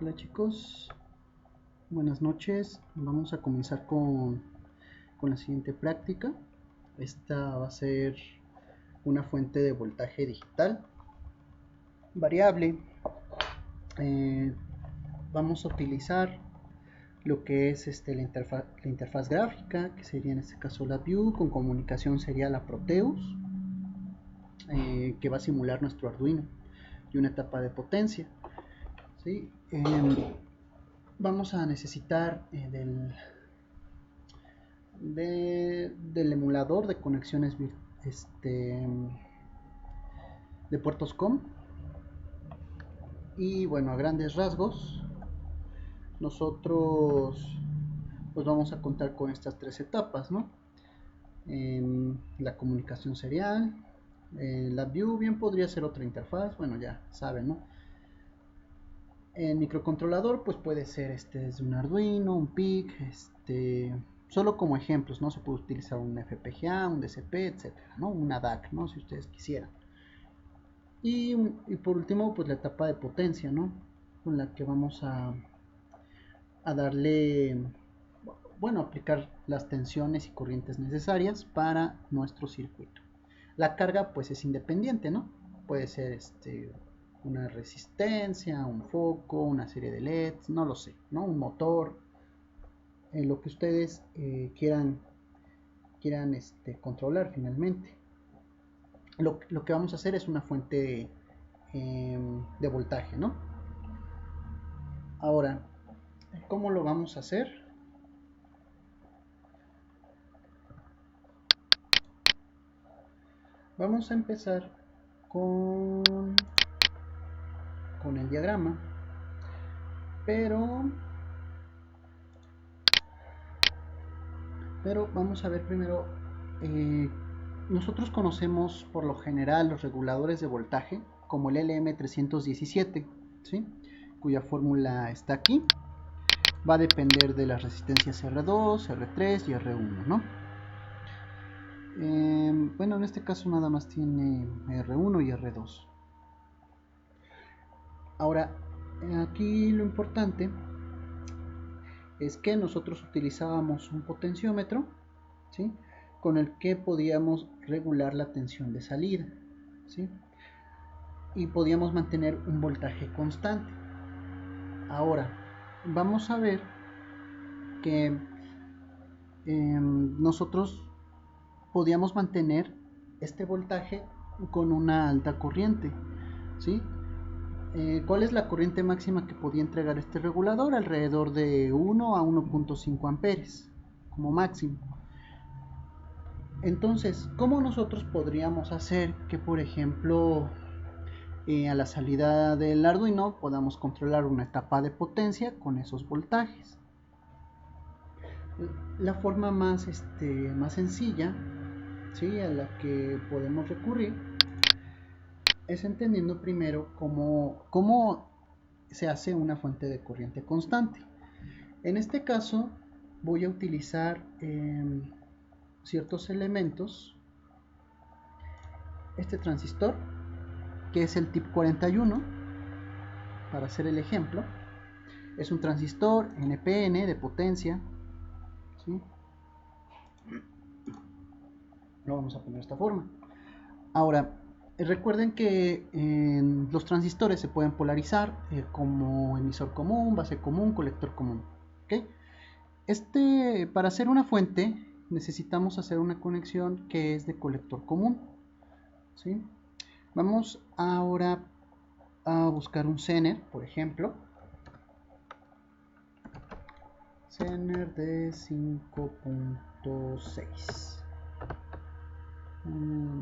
Hola chicos, buenas noches. Vamos a comenzar con la siguiente práctica. Esta va a ser una fuente de voltaje digital variable. Eh, Vamos a utilizar lo que es la interfaz gráfica, que sería en este caso la View, con comunicación sería la Proteus, que va a simular nuestro Arduino, y una etapa de potencia. ¿Sí? Vamos a necesitar del emulador de conexiones de puertos COM. Y bueno, a grandes rasgos nosotros pues vamos a contar con estas tres etapas, ¿no? La comunicación serial, la view bien podría ser otra interfaz, bueno, ya saben, ¿no? El microcontrolador pues puede ser desde un Arduino, un PIC, solo como ejemplos, ¿no? Se puede utilizar un FPGA, un DCP, etcétera, ¿no? Una DAC, ¿no? Si ustedes quisieran. Y por último, pues la etapa de potencia, ¿no? Con la que vamos a darle, bueno, aplicar las tensiones y corrientes necesarias para nuestro circuito. La carga, pues es independiente, ¿no? Puede ser una resistencia, un foco, una serie de LEDs, no lo sé, ¿no? Un motor, lo que ustedes quieran controlar finalmente. Lo que vamos a hacer es una fuente de voltaje, ¿no? Ahora, ¿cómo lo vamos a hacer? Vamos a empezar con el diagrama, pero vamos a ver primero, nosotros conocemos por lo general los reguladores de voltaje como el LM317, ¿sí? Cuya fórmula está aquí. Va a depender de las resistencias R2, R3 y R1, ¿no? Bueno, en este caso nada más tiene R1 y R2. Ahora, aquí lo importante es que nosotros utilizábamos un potenciómetro, ¿sí? Con el que podíamos regular la tensión de salida, ¿sí? Y podíamos mantener un voltaje constante. Ahora, vamos a ver que nosotros podíamos mantener este voltaje con una alta corriente, ¿sí? ¿Cuál es la corriente máxima que podía entregar este regulador? Alrededor de 1 a 1.5 amperes como máximo. Entonces, ¿cómo nosotros podríamos hacer que, por ejemplo, a la salida del Arduino podamos controlar una etapa de potencia con esos voltajes? La forma más sencilla, ¿sí?, a la que podemos recurrir es entendiendo primero cómo se hace una fuente de corriente constante. En este caso voy a utilizar ciertos elementos. Este transistor, que es el TIP 41, para hacer el ejemplo, es un transistor NPN de potencia, ¿sí? Lo vamos a poner de esta forma. Ahora, recuerden que los transistores se pueden polarizar como emisor común, base común, colector común, ¿okay? Para hacer una fuente necesitamos hacer una conexión que es de colector común, ¿sí? Vamos ahora a buscar un Zener, por ejemplo. Zener de 5.6.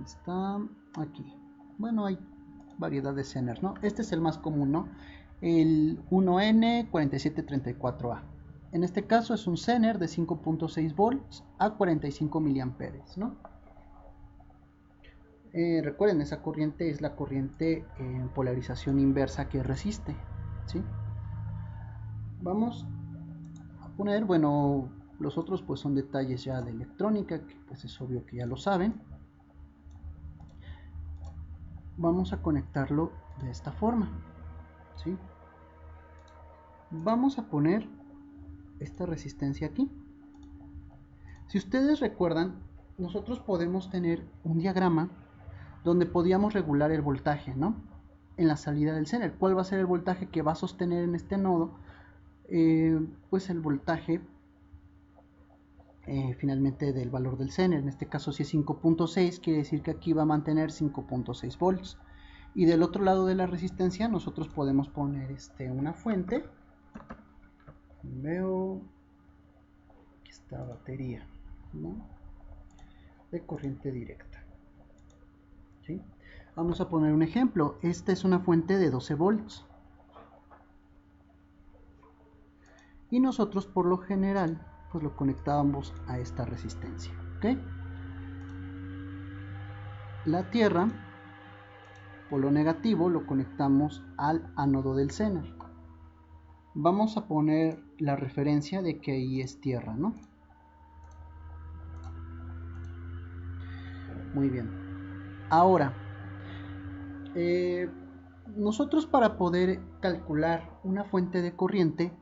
Está aquí. Bueno, hay variedad de Zener, ¿no? Este es el más común, ¿no? El 1N4734A. En este caso es un Zener de 5.6 volts a 45 miliamperes, ¿no? Recuerden, esa corriente es la corriente en polarización inversa que resiste, ¿sí? Vamos a poner, bueno, los otros pues son detalles ya de electrónica, que pues es obvio que ya lo saben. Vamos a conectarlo de esta forma, ¿sí? Vamos a poner esta resistencia aquí. Si ustedes recuerdan, nosotros podemos tener un diagrama donde podíamos regular el voltaje, ¿no? En la salida del Zener. ¿Cuál va a ser el voltaje que va a sostener en este nodo? Pues el voltaje finalmente del valor del Zener. En este caso, si es 5.6, quiere decir que aquí va a mantener 5.6 volts. Y del otro lado de la resistencia nosotros podemos poner una fuente. Veo que está batería, ¿no? De corriente directa, ¿sí? Vamos a poner un ejemplo. Esta es una fuente de 12 volts. Y nosotros por lo general pues lo conectábamos a esta resistencia, ¿ok? La tierra, polo negativo, lo conectamos al ánodo del Zener. Vamos a poner la referencia de que ahí es tierra, ¿no? Muy bien. Ahora, nosotros para poder calcular una fuente de corriente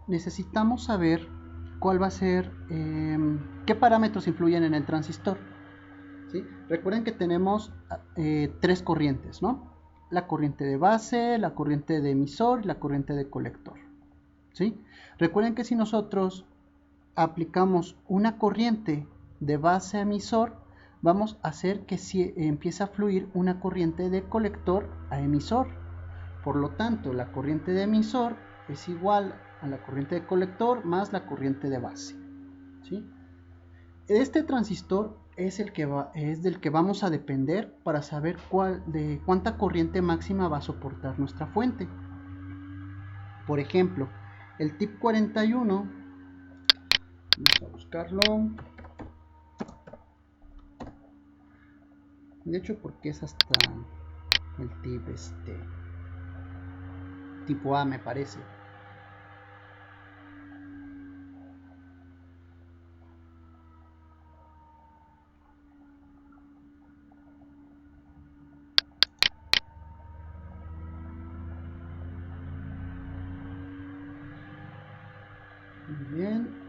necesitamos saber cuál va a ser, qué parámetros influyen en el transistor, ¿sí? Recuerden que tenemos tres corrientes, ¿no? La corriente de base, la corriente de emisor y la corriente de colector, ¿sí? Recuerden que si nosotros aplicamos una corriente de base a emisor, vamos a hacer que empiece a fluir una corriente de colector a emisor. Por lo tanto, la corriente de emisor es igual a la corriente de colector más la corriente de base, ¿sí? Este transistor es del que vamos a depender para saber cuánta corriente máxima va a soportar nuestra fuente. Por ejemplo, el tip 41, vamos a buscarlo. De hecho, porque es hasta el tip tipo A, me parece. Muy bien.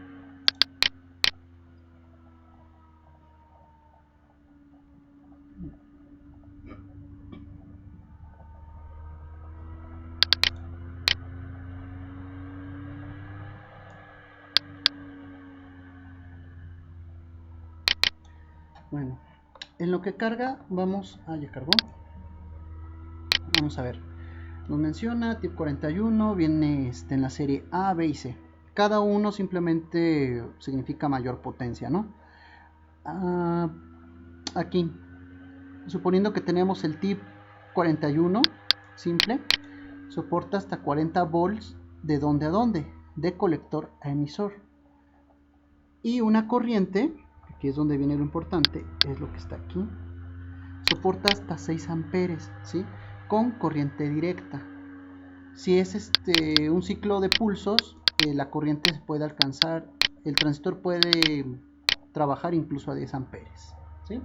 Bueno, en lo que carga, ya cargó. Vamos a ver. Nos menciona tip 41, viene en la serie A, B y C. Cada uno simplemente significa mayor potencia, ¿no? Aquí, suponiendo que tenemos el tip 41 simple, soporta hasta 40 volts de donde a donde, de colector a emisor. Y una corriente, que es donde viene lo importante, es lo que está aquí, soporta hasta 6 amperes, ¿sí? Con corriente directa. Si es un ciclo de pulsos, la corriente se puede alcanzar, el transistor puede trabajar incluso a 10 amperes, ¿sí?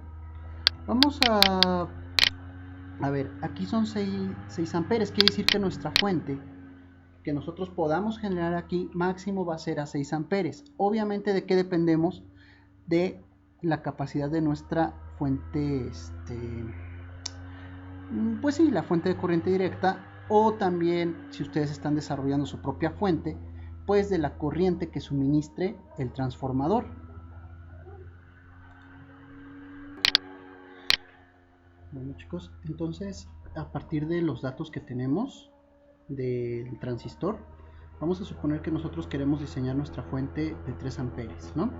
Vamos a ver, aquí son 6 amperes, quiere decir que nuestra fuente que nosotros podamos generar aquí máximo va a ser a 6 amperes. Obviamente, ¿de qué dependemos? De la capacidad de nuestra fuente, pues sí, la fuente de corriente directa, o también si ustedes están desarrollando su propia fuente, pues de la corriente que suministre el transformador. Bueno, chicos, entonces a partir de los datos que tenemos del transistor, vamos a suponer que nosotros queremos diseñar nuestra fuente de 3 amperes, ¿no?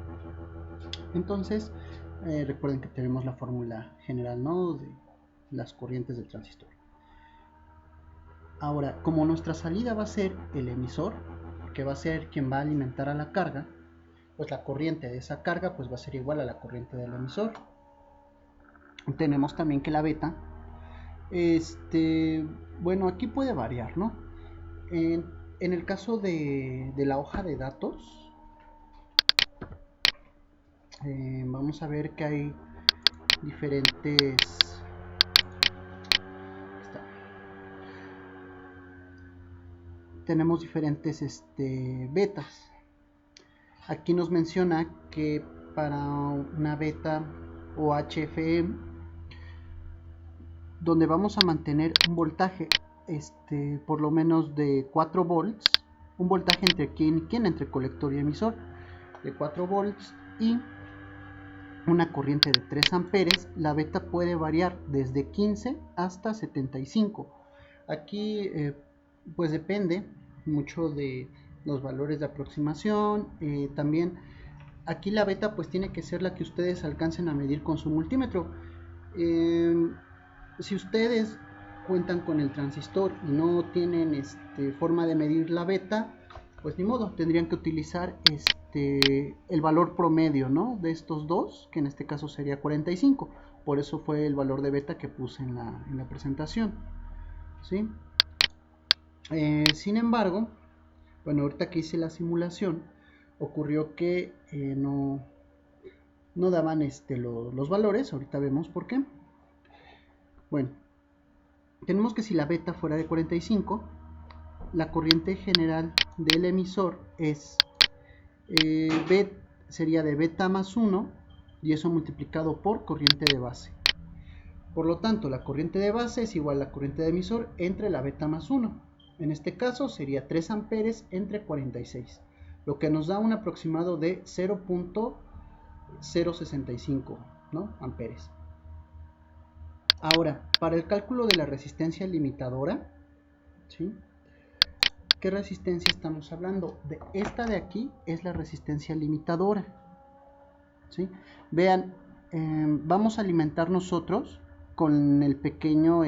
Entonces, recuerden que tenemos la fórmula general, ¿no?, de las corrientes del transistor. Ahora, como nuestra salida va a ser el emisor, que va a ser quien va a alimentar a la carga, pues la corriente de esa carga pues va a ser igual a la corriente del emisor. Tenemos también que la beta, bueno, aquí puede variar, ¿no? En el caso de la hoja de datos, vamos a ver que hay diferentes tenemos diferentes betas. Aquí nos menciona que para una beta o HFE, donde vamos a mantener un voltaje por lo menos de 4 volts, un voltaje entre entre colector y emisor de 4 volts y una corriente de 3 amperes, la beta puede variar desde 15 hasta 75. Aquí pues depende mucho de los valores de aproximación. También aquí la beta pues tiene que ser la que ustedes alcancen a medir con su multímetro. Si ustedes cuentan con el transistor y no tienen forma de medir la beta, pues ni modo, tendrían que utilizar el valor promedio, ¿no?, de estos dos, que en este caso sería 45. Por eso fue el valor de beta que puse en la presentación, ¿sí? Sin embargo, bueno, ahorita que hice la simulación, ocurrió que no daban los valores. Ahorita vemos por qué. Bueno, tenemos que si la beta fuera de 45, la corriente general del emisor es sería de beta más 1, y eso multiplicado por corriente de base. Por lo tanto, la corriente de base es igual a la corriente de emisor entre la beta más 1. En este caso sería 3 amperes entre 46, lo que nos da un aproximado de 0.065, ¿no?, amperes. Ahora, para el cálculo de la resistencia limitadora, ¿sí?, ¿qué resistencia estamos hablando? Esta de aquí es la resistencia limitadora, ¿sí? Vean, vamos a alimentar nosotros con el pequeño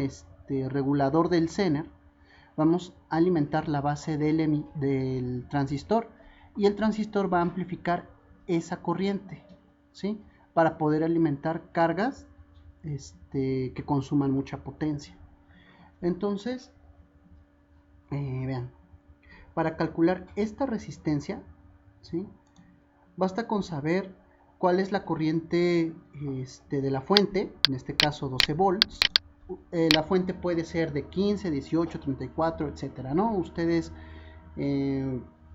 regulador del Zener. Vamos a alimentar la base del transistor, y el transistor va a amplificar esa corriente, ¿sí?, para poder alimentar cargas que consuman mucha potencia. Entonces, vean, para calcular esta resistencia, ¿sí?, basta con saber cuál es la corriente de la fuente, en este caso 12 volts. La fuente puede ser de 15, 18, 34, etcétera, ¿no? Ustedes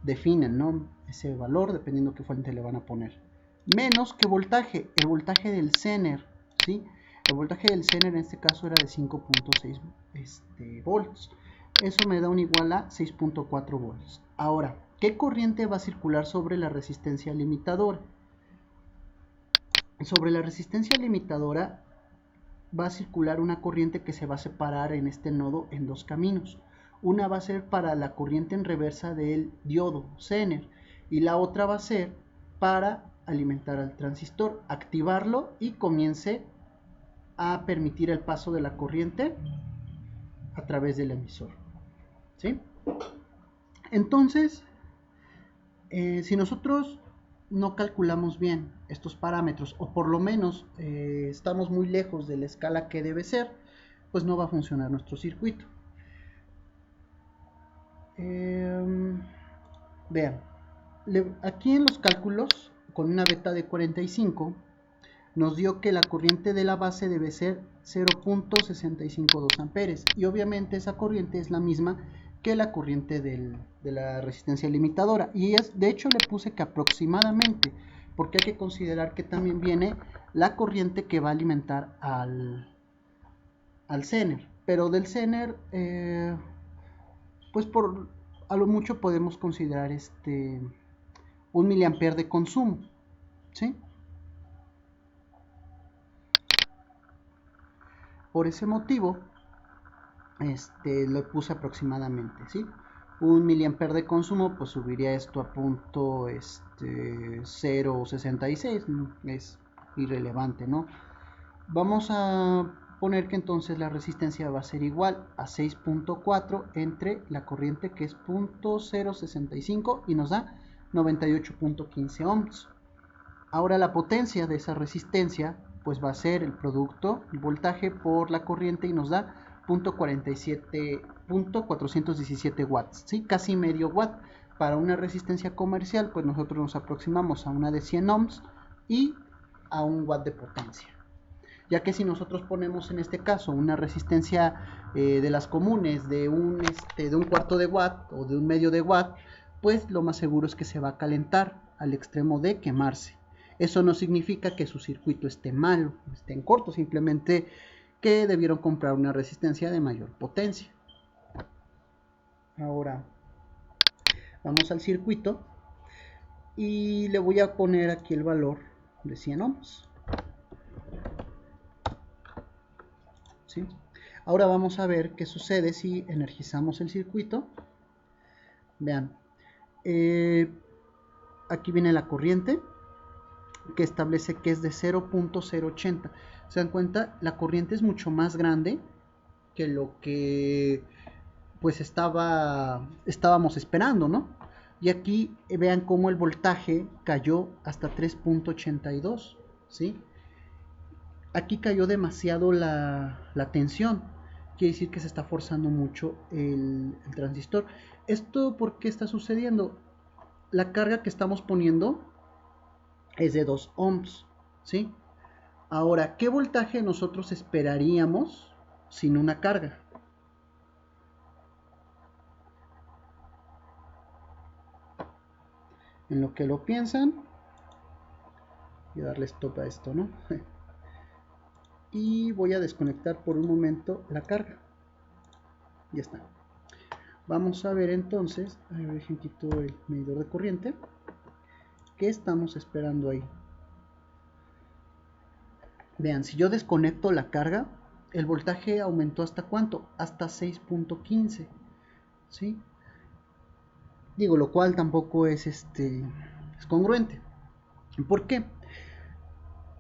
definen, ¿no?, ese valor dependiendo qué fuente le van a poner. Menos que voltaje, el voltaje del Zener, ¿sí? El voltaje del Zener en este caso era de 5.6 volts. Eso me da un igual a 6.4 volts. Ahora, ¿qué corriente va a circular sobre la resistencia limitadora? Sobre la resistencia limitadora va a circular una corriente que se va a separar en este nodo en dos caminos. Una va a ser para la corriente en reversa del diodo Zener, y la otra va a ser para alimentar al transistor, activarlo y comience a permitir el paso de la corriente a través del emisor, ¿sí? Entonces, si nosotros no calculamos bien estos parámetros, o por lo menos estamos muy lejos de la escala que debe ser, pues no va a funcionar nuestro circuito. Vean, aquí en los cálculos con una beta de 45 nos dio que la corriente de la base debe ser 0.652 amperes, y obviamente esa corriente es la misma que la corriente de la resistencia limitadora, y de hecho le puse que aproximadamente, porque hay que considerar que también viene la corriente que va a alimentar al Zener, pero del Zener pues a lo mucho podemos considerar 1 miliampere de consumo, ¿sí? Por ese motivo lo puse aproximadamente, ¿sí? 1 miliampere de consumo, pues subiría esto a punto 0.66, es irrelevante, ¿no? Vamos a poner que entonces la resistencia va a ser igual a 6.4 entre la corriente, que es 0.065, y nos da 98.15 ohms. Ahora la potencia de esa resistencia pues va a ser el producto, el voltaje por la corriente, y nos da 417 watts, ¿sí? Casi medio watt. Para una resistencia comercial, pues nosotros nos aproximamos a una de 100 ohms y a 1 watt de potencia. ya que si nosotros ponemos en este caso una resistencia de las comunes de un cuarto de watt o de un medio de watt, pues lo más seguro es que se va a calentar al extremo de quemarse. Eso no significa que su circuito esté mal, esté en corto, simplemente que debieron comprar una resistencia de mayor potencia. Ahora vamos al circuito y le voy a poner aquí el valor de 100 ohms. ¿Sí? Ahora vamos a ver qué sucede si energizamos el circuito. Vean, aquí viene la corriente que establece que es de 0.080. ¿Se dan cuenta? La corriente es mucho más grande que lo que pues estábamos esperando, ¿no? Y aquí vean cómo el voltaje cayó hasta 3.82, ¿sí? Aquí cayó demasiado la tensión, quiere decir que se está forzando mucho el transistor. ¿Esto por qué está sucediendo? La carga que estamos poniendo es de 2 ohms, ¿sí? Ahora, ¿qué voltaje nosotros esperaríamos sin una carga? En lo que lo piensan, voy a darle stop a esto, ¿no? Y voy a desconectar por un momento la carga. Ya está. Vamos a ver entonces, a ver, dejen quito el medidor de corriente. ¿Qué estamos esperando ahí? Vean, si yo desconecto la carga, el voltaje aumentó hasta ¿cuánto? Hasta 6.15, ¿sí? Digo, lo cual tampoco es congruente. ¿Por qué?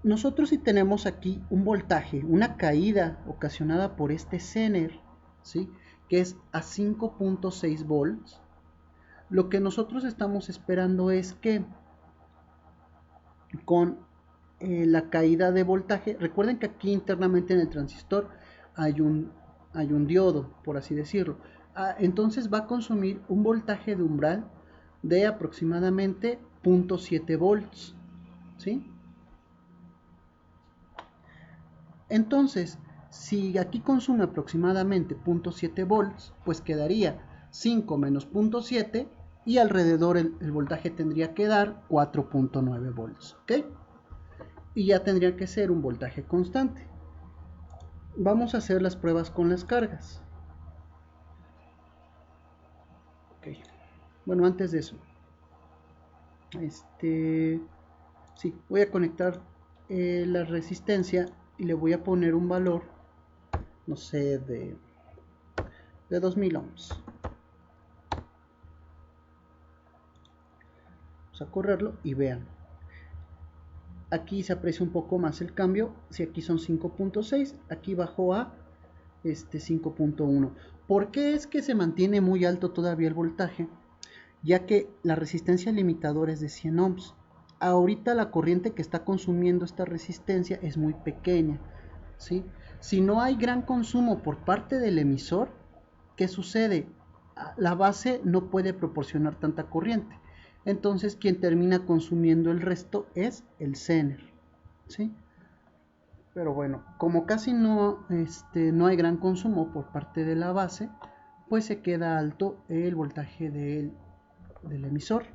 Nosotros si tenemos aquí un voltaje, una caída ocasionada por este Zener, ¿sí? Que es a 5.6 volts, lo que nosotros estamos esperando es que con la caída de voltaje, recuerden que aquí internamente en el transistor hay un diodo, por así decirlo, entonces va a consumir un voltaje de umbral de aproximadamente 0.7 volts, ¿sí? Entonces, si aquí consume aproximadamente 0.7 volts, pues quedaría 5 menos 0.7 y alrededor el voltaje tendría que dar 4.9 volts, ¿ok? Y ya tendría que ser un voltaje constante. Vamos a hacer las pruebas con las cargas. Okay. Bueno, antes de eso, sí, voy a conectar la resistencia y le voy a poner un valor, no sé, de 2000 ohms. Vamos a correrlo y vean. Aquí se aprecia un poco más el cambio. Si aquí son 5.6, aquí bajó a 5.1. ¿Por qué es que se mantiene muy alto todavía el voltaje? Ya que la resistencia limitadora es de 100 ohms. Ahorita la corriente que está consumiendo esta resistencia es muy pequeña, ¿sí? Si no hay gran consumo por parte del emisor, ¿qué sucede? La base no puede proporcionar tanta corriente. Entonces quien termina consumiendo el resto es el Zener, ¿sí? Pero bueno, como casi no hay gran consumo por parte de la base, pues se queda alto el voltaje del emisor.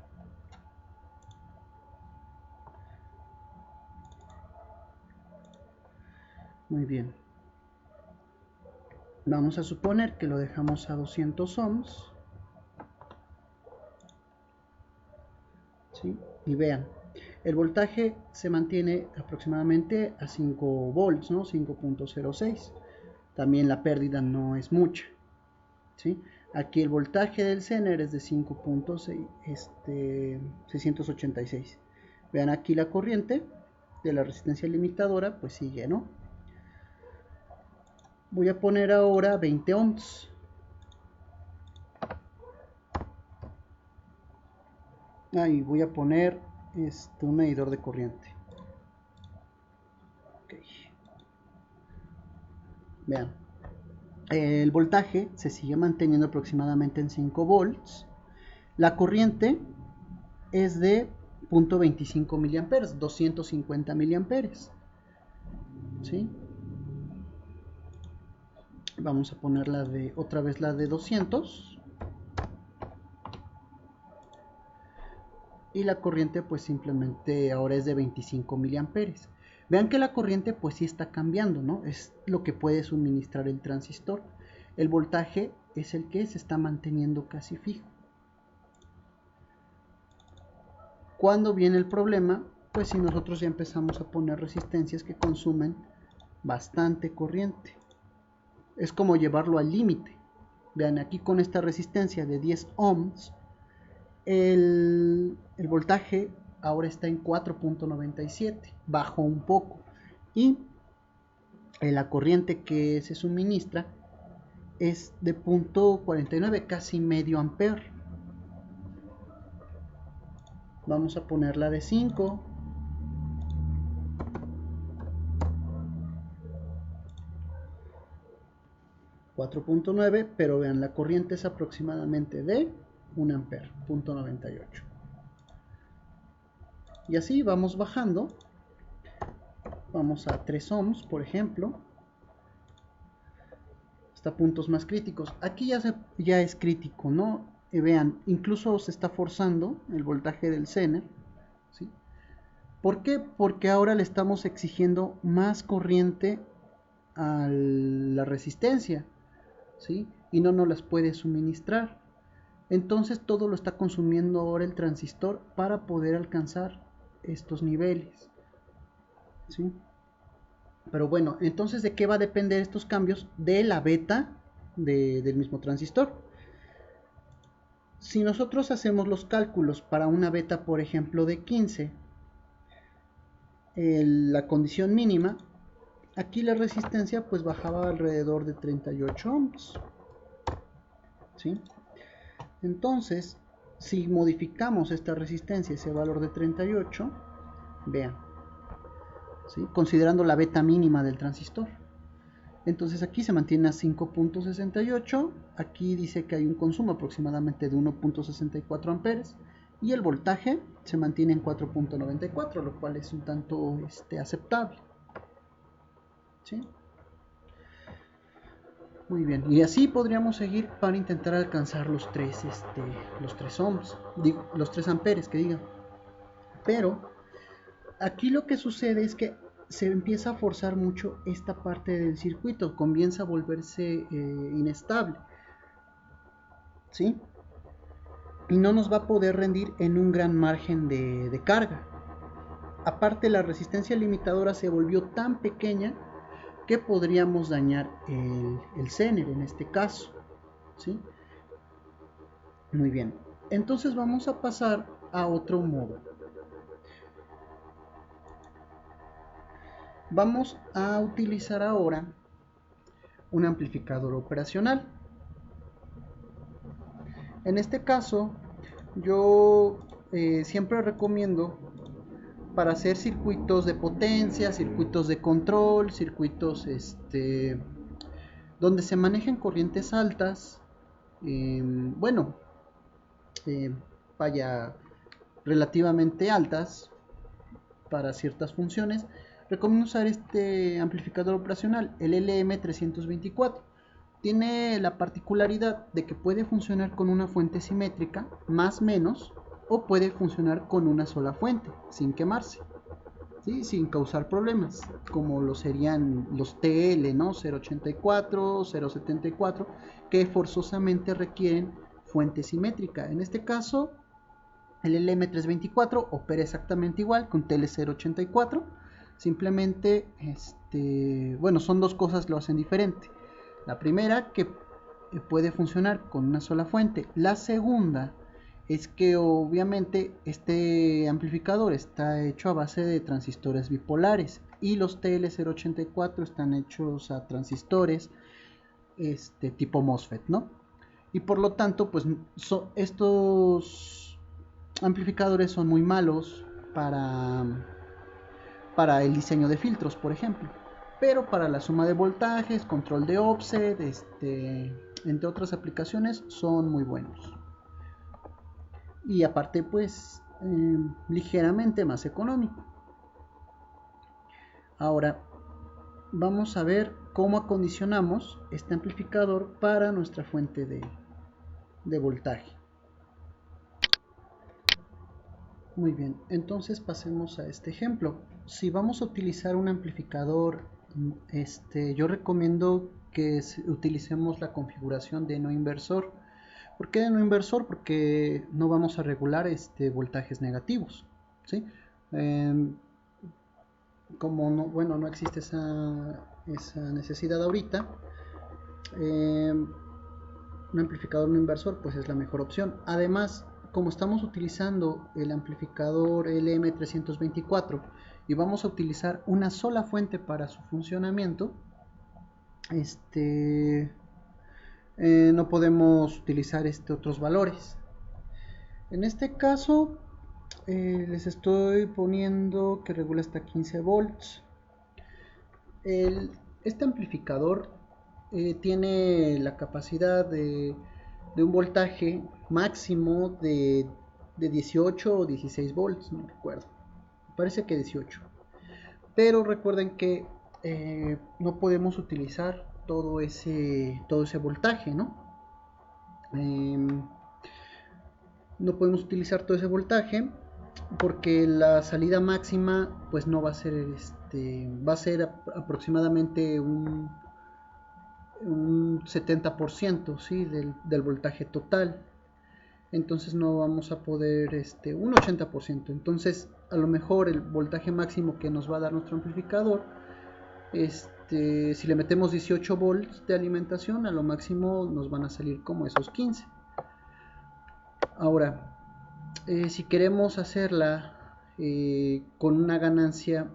Muy bien. Vamos a suponer que lo dejamos a 200 ohms. ¿Sí? Y vean, el voltaje se mantiene aproximadamente a 5 volts, ¿no? 5.06. También la pérdida no es mucha, ¿sí? Aquí el voltaje del Zener es de 5.686. Vean aquí la corriente de la resistencia limitadora, pues sigue, ¿no? Voy a poner ahora 20 ohms. Ahí voy a poner un medidor de corriente. Okay. Vean, el voltaje se sigue manteniendo aproximadamente en 5 volts. La corriente es de 0.25 miliamperes, 250 miliamperes, ¿sí? Vamos a poner otra vez la de 200. Y la corriente pues simplemente ahora es de 25 miliamperes. Vean que la corriente pues sí está cambiando, ¿no? Es lo que puede suministrar el transistor. El voltaje es el que se está manteniendo casi fijo. Cuando viene el problema, pues si nosotros ya empezamos a poner resistencias que consumen bastante corriente. Es como llevarlo al límite. Vean, aquí con esta resistencia de 10 ohms, el voltaje ahora está en 4.97, bajó un poco. Y la corriente que se suministra es de 0.49, casi medio ampere. Vamos a ponerla de 5. 4.9, pero vean, la corriente es aproximadamente de 1 ampere, 0.98. Y así vamos bajando. Vamos a 3 ohms, por ejemplo, hasta puntos más críticos. Aquí ya es crítico, ¿no? Y vean, incluso se está forzando el voltaje del Zener, ¿sí? ¿Por qué? Porque ahora le estamos exigiendo más corriente a la resistencia, ¿sí? Y no nos las puede suministrar. Entonces todo lo está consumiendo ahora el transistor para poder alcanzar estos niveles, ¿sí? Pero bueno, entonces ¿de qué va a depender estos cambios? De la beta del mismo transistor. Si nosotros hacemos los cálculos para una beta, por ejemplo, de 15, la condición mínima, aquí la resistencia pues bajaba alrededor de 38 ohms, ¿sí? Entonces, si modificamos esta resistencia, ese valor de 38, vean, ¿sí? Considerando la beta mínima del transistor. Entonces aquí se mantiene a 5.68, aquí dice que hay un consumo aproximadamente de 1.64 amperes y el voltaje se mantiene en 4.94, lo cual es un tanto aceptable, ¿sí? Muy bien, y así podríamos seguir para intentar alcanzar los 3 ohms, digo, los 3 amperes que diga. Pero aquí lo que sucede es que se empieza a forzar mucho esta parte del circuito, comienza a volverse inestable, ¿sí? Y no nos va a poder rendir en un gran margen de carga. Aparte, la resistencia limitadora se volvió tan pequeña que podríamos dañar el Zener en este caso, ¿sí? Muy bien, entonces vamos a pasar a otro modo. Vamos a utilizar ahora un amplificador operacional. En este caso, yo siempre recomiendo para hacer circuitos de potencia, circuitos de control, circuitos donde se manejen corrientes altas, bueno, eh, vaya, relativamente altas para ciertas funciones, recomiendo usar este amplificador operacional, el LM324. Tiene la particularidad de que puede funcionar con una fuente simétrica, más menos, o puede funcionar con una sola fuente, sin quemarse, ¿sí? Sin causar problemas, como lo serían los TL, ¿no? 084, 074, que forzosamente requieren fuente simétrica. En este caso, el LM324 opera exactamente igual con TL084, simplemente, bueno, son dos cosas que lo hacen diferente. La primera, que puede funcionar con una sola fuente. La segunda es que obviamente este amplificador está hecho a base de transistores bipolares y los TL084 están hechos a transistores tipo MOSFET, ¿no? Y por lo tanto, pues estos amplificadores son muy malos para el diseño de filtros, por ejemplo. Pero para la suma de voltajes, control de offset, entre otras aplicaciones, son muy buenos. Y aparte, pues, ligeramente más económico. Ahora, vamos a ver cómo acondicionamos este amplificador para nuestra fuente de voltaje. Muy bien, entonces pasemos a este ejemplo. Si vamos a utilizar un amplificador, yo recomiendo que utilicemos la configuración de no inversor. ¿Por qué de no inversor? Porque no vamos a regular voltajes negativos, ¿sí? Como no, bueno, no existe esa necesidad ahorita, un amplificador no inversor pues es la mejor opción. Además, como estamos utilizando el amplificador LM324 y vamos a utilizar una sola fuente para su funcionamiento, no podemos utilizar otros valores. En este caso les estoy poniendo que regula hasta 15 volts. Este amplificador tiene la capacidad de un voltaje máximo de 18 o 16 volts, no recuerdo, parece que 18, pero recuerden que no podemos utilizar todo ese voltaje, ¿no? No podemos utilizar todo ese voltaje porque la salida máxima pues no va a ser va a ser aproximadamente un 70%, ¿sí? del voltaje total. Entonces no vamos a poder un 80%. Entonces a lo mejor el voltaje máximo que nos va a dar nuestro amplificador, si le metemos 18 volts de alimentación, a lo máximo nos van a salir como esos 15. Ahora, si queremos hacerla con una ganancia,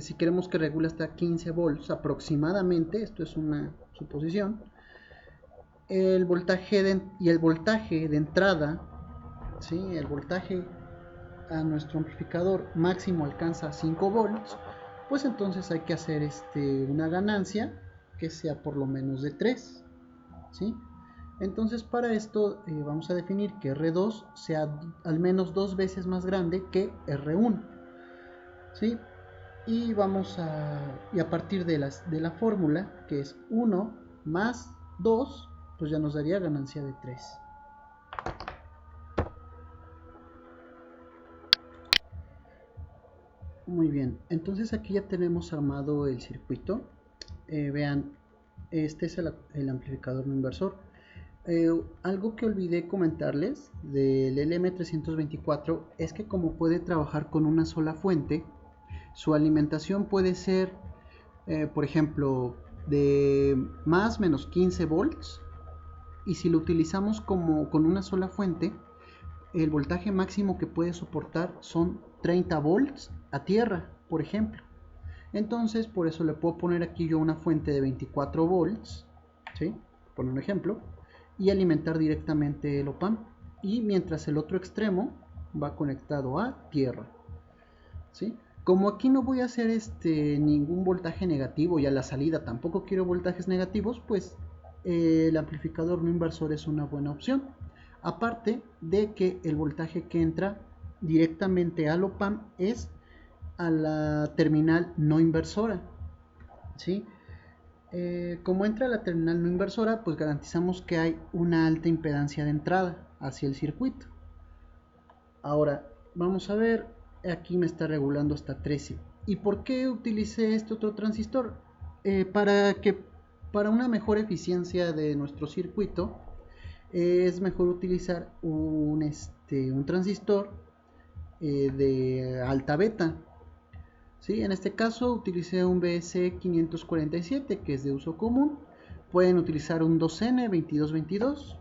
si queremos que regule hasta 15 volts aproximadamente, esto es una suposición, el voltaje de entrada, ¿sí? El voltaje a nuestro amplificador máximo alcanza 5 volts, pues entonces hay que hacer una ganancia que sea por lo menos de 3, ¿sí? Entonces para esto vamos a definir que R2 sea al menos 2 veces más grande que R1, ¿sí? Y a partir de la fórmula, que es 1 más 2, pues ya nos daría ganancia de 3. Muy bien, entonces aquí ya tenemos armado el circuito. Vean, este es el amplificador no inversor. Algo que olvidé comentarles del LM324 es que como puede trabajar con una sola fuente, su alimentación puede ser, por ejemplo, de más menos 15 volts, y si lo utilizamos con una sola fuente, el voltaje máximo que puede soportar son 30 volts a tierra, por ejemplo. Entonces, por eso le puedo poner aquí yo una fuente de 24 volts, ¿sí? Por un ejemplo, y alimentar directamente el OPAMP. Y mientras el otro extremo va conectado a tierra, ¿sí? Como aquí no voy a hacer ningún voltaje negativo y a la salida tampoco quiero voltajes negativos, pues el amplificador no inversor es una buena opción. Aparte de que el voltaje que entra directamente al OPAMP es a la terminal no inversora, ¿sí? Como entra a la terminal no inversora, pues garantizamos que hay una alta impedancia de entrada hacia el circuito. Ahora, vamos a ver, aquí me está regulando hasta 13. ¿Y por qué utilicé este otro transistor? Para una mejor eficiencia de nuestro circuito, es mejor utilizar un transistor de alta beta. ¿Sí? En este caso utilicé un BS547 que es de uso común. Pueden utilizar un 2N2222,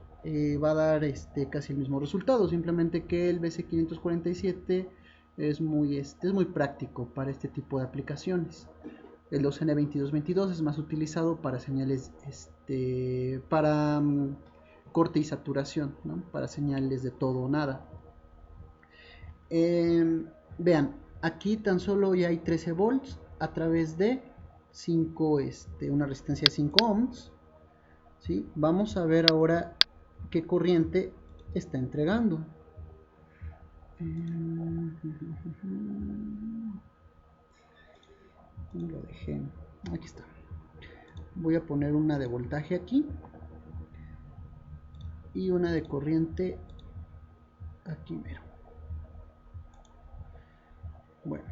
va a dar casi el mismo resultado, simplemente que el BS547 es muy práctico para este tipo de aplicaciones. El 2N2222 es más utilizado para señales para corte y saturación, ¿no? Para señales de todo o nada. Vean, aquí tan solo ya hay 13 volts a través de una resistencia de 5 ohms, ¿sí? Vamos a ver ahora qué corriente está entregando. Lo dejé, aquí está. Voy a poner una de voltaje aquí y una de corriente aquí mero. Bueno,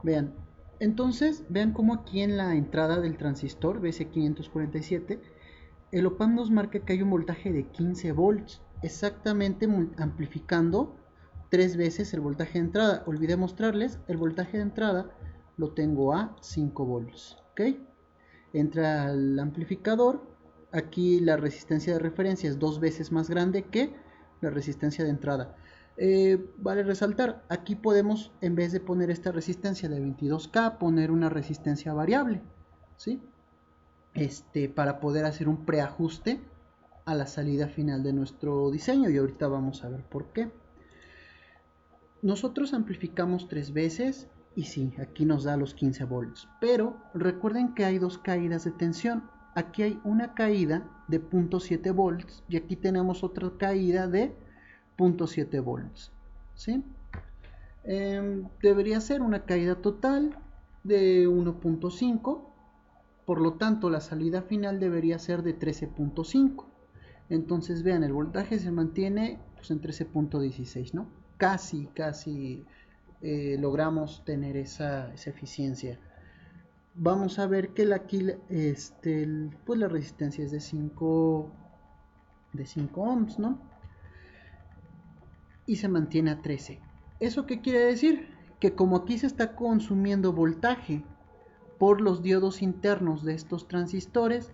vean, entonces vean cómo aquí en la entrada del transistor BC547 el op-amp nos marca que hay un voltaje de 15 volts, exactamente amplificando 3 veces el voltaje de entrada. Olvidé mostrarles, el voltaje de entrada lo tengo a 5 volts, ¿ok? Entra al amplificador, aquí la resistencia de referencia es 2 veces más grande que la resistencia de entrada. Vale resaltar, aquí podemos, en vez de poner esta resistencia de 22K, poner una resistencia variable, ¿sí? Para poder hacer un preajuste a la salida final de nuestro diseño, y ahorita vamos a ver por qué. Nosotros amplificamos 3 veces y sí, aquí nos da los 15 volts, pero recuerden que hay dos caídas de tensión. Aquí hay una caída de 0.7 volts y aquí tenemos otra caída de 0.7 volts, ¿sí? Debería ser una caída total de 1.5, por lo tanto la salida final debería ser de 13.5. Entonces vean, el voltaje se mantiene pues, en 13.16, ¿no? Casi logramos tener esa eficiencia. Vamos a ver que aquí pues la resistencia es de 5 ohms, ¿no? Y se mantiene a 13. ¿Eso qué quiere decir? Que como aquí se está consumiendo voltaje por los diodos internos de estos transistores,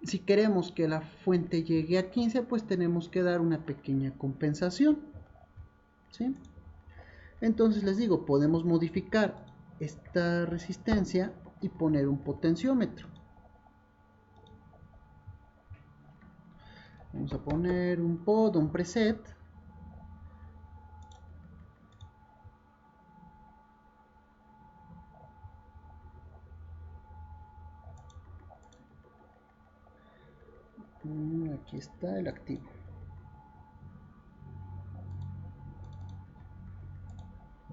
si queremos que la fuente llegue a 15, pues tenemos que dar una pequeña compensación, ¿sí? Entonces les digo, podemos modificar esta resistencia y poner un potenciómetro. Vamos a poner un pod, un preset. Aquí está el activo.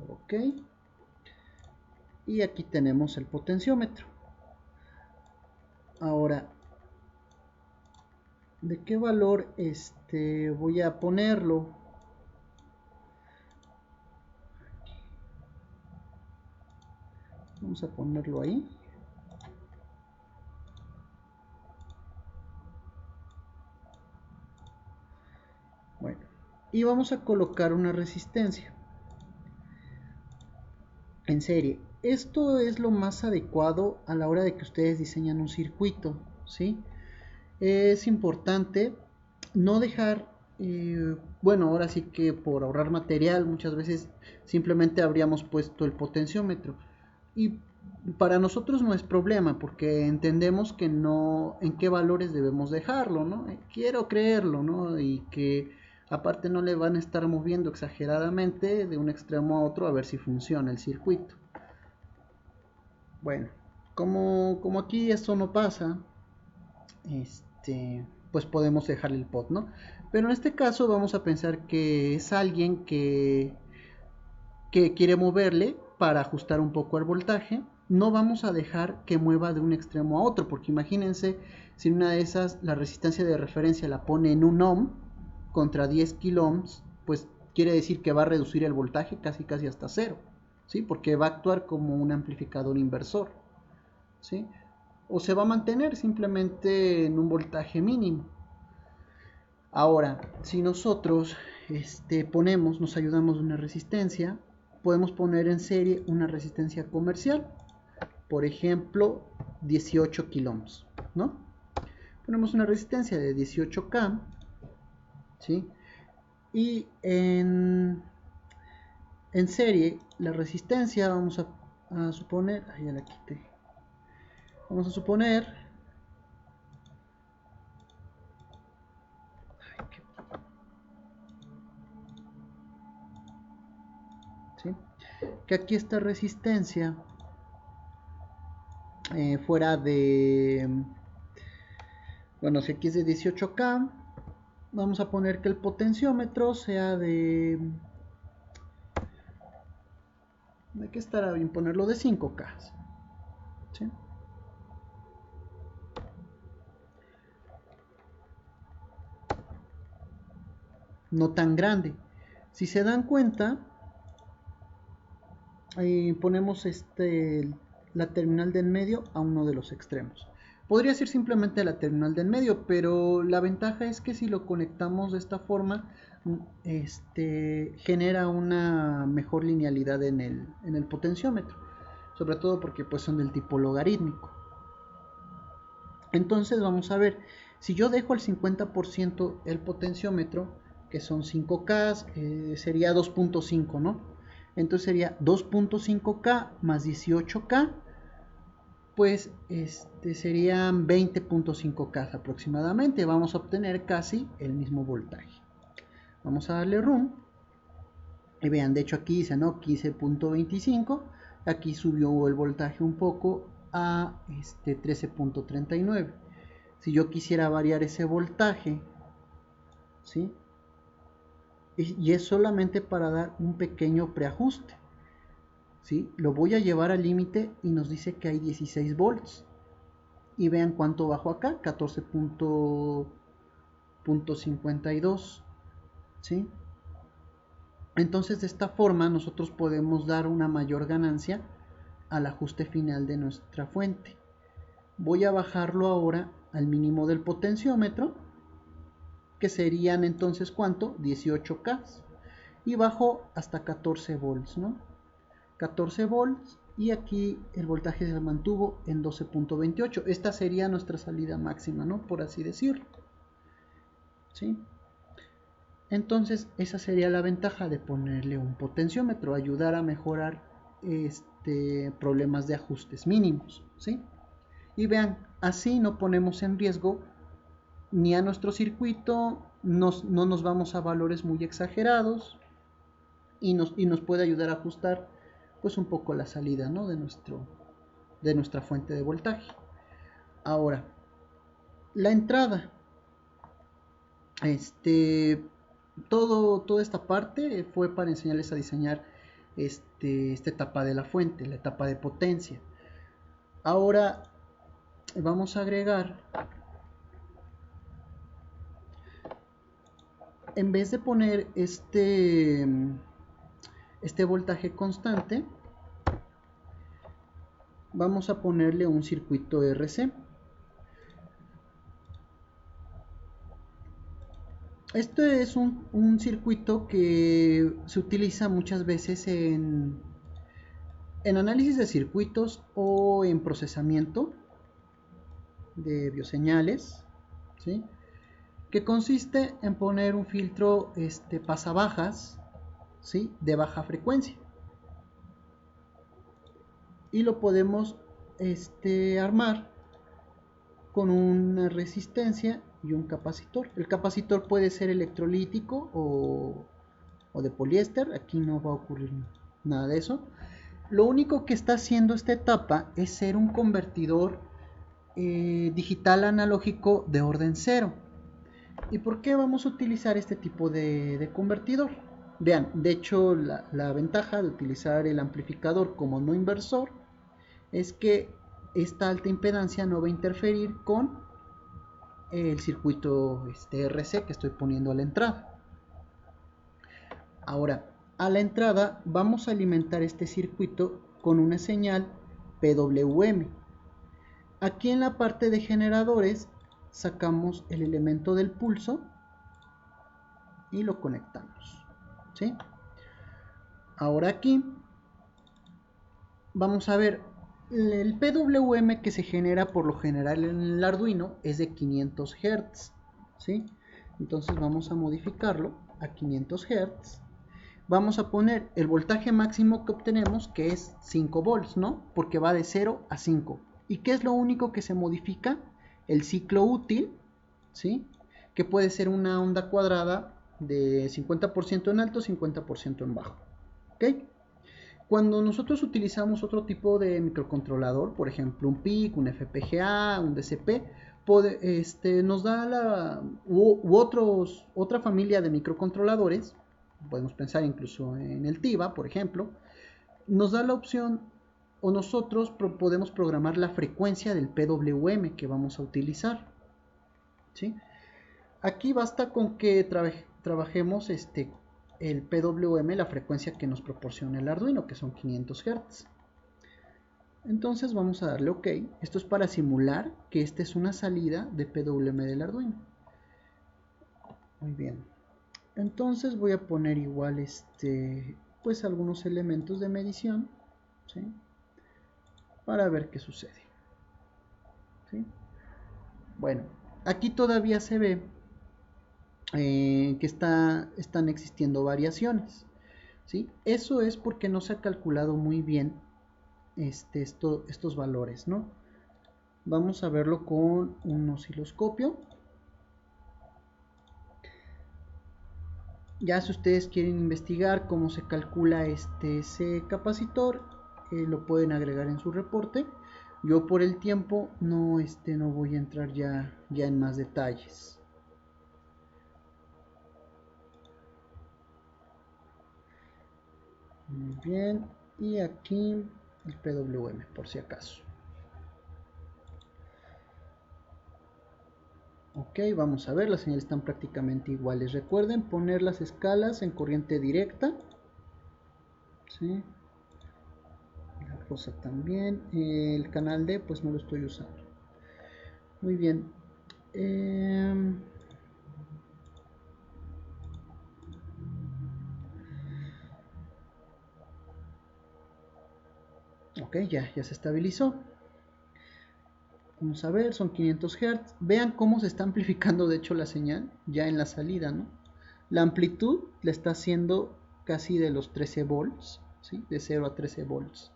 Ok. Y aquí tenemos el potenciómetro. Ahora, ¿de qué valor voy a ponerlo? Vamos a ponerlo ahí. Bueno, y vamos a colocar una resistencia en serie. Esto es lo más adecuado a la hora de que ustedes diseñan un circuito, ¿sí? Es importante no dejar, bueno, ahora sí que por ahorrar material muchas veces simplemente habríamos puesto el potenciómetro y para nosotros no es problema porque entendemos que no, en qué valores debemos dejarlo, ¿no? Quiero creerlo, ¿no? Y que aparte no le van a estar moviendo exageradamente de un extremo a otro a ver si funciona el circuito. Bueno, como aquí esto no pasa, pues podemos dejarle el pot, ¿no? Pero en este caso vamos a pensar que es alguien que quiere moverle para ajustar un poco el voltaje. No vamos a dejar que mueva de un extremo a otro, porque imagínense si una de esas la resistencia de referencia la pone en 1 ohm contra 10 kilo ohms, pues quiere decir que va a reducir el voltaje casi hasta cero, ¿sí? Porque va a actuar como un amplificador inversor, ¿sí? O se va a mantener simplemente en un voltaje mínimo. Ahora, si nosotros nos ayudamos de una resistencia, podemos poner en serie una resistencia comercial, por ejemplo 18 kilo ohms, ¿no? Ponemos una resistencia de 18K, ¿sí? Y en serie la resistencia vamos a suponer, ya la quité, vamos a suponer ¿sí? Que aquí esta resistencia fuera de, bueno, si aquí es de 18K, vamos a poner que el potenciómetro sea ¿de qué estará bien ponerlo? De 5K, ¿sí? no tan grande. Si se dan cuenta, ponemos la terminal del medio a uno de los extremos. Podría ser simplemente la terminal del medio, pero la ventaja es que si lo conectamos de esta forma, genera una mejor linealidad en el potenciómetro, sobre todo porque pues son del tipo logarítmico. Entonces vamos a ver, si yo dejo al 50% el potenciómetro, que son 5K, sería 2.5, ¿no? Entonces sería 2.5K más 18K, pues serían 20.5K aproximadamente. Vamos a obtener casi el mismo voltaje. Vamos a darle run. Y vean, de hecho aquí dice, ¿no? 15.25. Aquí subió el voltaje un poco a 13.39. Si yo quisiera variar ese voltaje, ¿sí? Y es solamente para dar un pequeño preajuste, ¿sí? Lo voy a llevar al límite y nos dice que hay 16 volts. Y vean cuánto bajo acá, 14.52, ¿sí? Entonces de esta forma nosotros podemos dar una mayor ganancia al ajuste final de nuestra fuente. Voy a bajarlo ahora al mínimo del potenciómetro, que serían entonces ¿cuánto? 18K. Y bajo hasta 14 volts, ¿no? 14 volts, y aquí el voltaje se mantuvo en 12.28. Esta sería nuestra salida máxima, ¿no? Por así decirlo, ¿sí? Entonces esa sería la ventaja de ponerle un potenciómetro, ayudar a mejorar problemas de ajustes mínimos, ¿sí? Y vean, así no ponemos en riesgo ni a nuestro circuito, no nos vamos a valores muy exagerados, y nos puede ayudar a ajustar pues un poco la salida, ¿no? de nuestra fuente de voltaje. Ahora, la entrada, toda esta parte fue para enseñarles a diseñar esta etapa de la fuente, la etapa de potencia. Ahora vamos a agregar, en vez de poner este voltaje constante, vamos a ponerle un circuito RC. Este es un circuito que se utiliza muchas veces en análisis de circuitos o en procesamiento de bioseñales, ¿sí? Que consiste en poner un filtro pasabajas, ¿sí? De baja frecuencia, y lo podemos armar con una resistencia y un capacitor. El capacitor puede ser electrolítico o de poliéster. Aquí no va a ocurrir nada de eso. Lo único que está haciendo esta etapa es ser un convertidor digital analógico de orden 0. ¿Y por qué vamos a utilizar este tipo de convertidor? Vean, de hecho la ventaja de utilizar el amplificador como no inversor es que esta alta impedancia no va a interferir con el circuito RC que estoy poniendo a la entrada. Ahora, a la entrada vamos a alimentar este circuito con una señal PWM. Aquí en la parte de generadores sacamos el elemento del pulso y lo conectamos, ¿sí? Ahora aquí vamos a ver, el PWM que se genera por lo general en el Arduino es de 500 Hz, ¿sí? Entonces vamos a modificarlo a 500 Hz. Vamos a poner el voltaje máximo que obtenemos, que es 5 volts, ¿no? Porque va de 0 a 5. ¿Y qué es lo único que se modifica? El ciclo útil, ¿sí? Que puede ser una onda cuadrada de 50% en alto, 50% en bajo, ¿ok? Cuando nosotros utilizamos otro tipo de microcontrolador, por ejemplo un PIC, un FPGA, un DCP, nos da otra familia de microcontroladores, podemos pensar incluso en el TIVA, por ejemplo, nos da la opción, o nosotros podemos programar la frecuencia del PWM que vamos a utilizar, ¿sí? Aquí basta con que trabajemos el PWM, la frecuencia que nos proporciona el Arduino, que son 500 Hz. Entonces vamos a darle OK. Esto es para simular que esta es una salida de PWM del Arduino. Muy bien. Entonces voy a poner igual pues algunos elementos de medición, ¿sí? Para ver qué sucede, ¿sí? Bueno, aquí todavía se ve que están existiendo variaciones, ¿sí? Eso es porque no se ha calculado muy bien estos valores, ¿no? Vamos a verlo con un osciloscopio. Ya si ustedes quieren investigar cómo se calcula ese capacitor, lo pueden agregar en su reporte. Yo por el tiempo no voy a entrar ya en más detalles. Muy bien, y aquí el PWM por si acaso. Ok, vamos a ver, las señales están prácticamente iguales. Recuerden poner las escalas en corriente directa. ¿Sí? La rosa también. El canal D pues no lo estoy usando. Muy bien. Ok, ya se estabilizó. Vamos a ver, son 500 Hz. Vean cómo se está amplificando de hecho la señal ya en la salida, ¿no? La amplitud la está haciendo casi de los 13 volts, ¿sí? De 0 a 13 volts.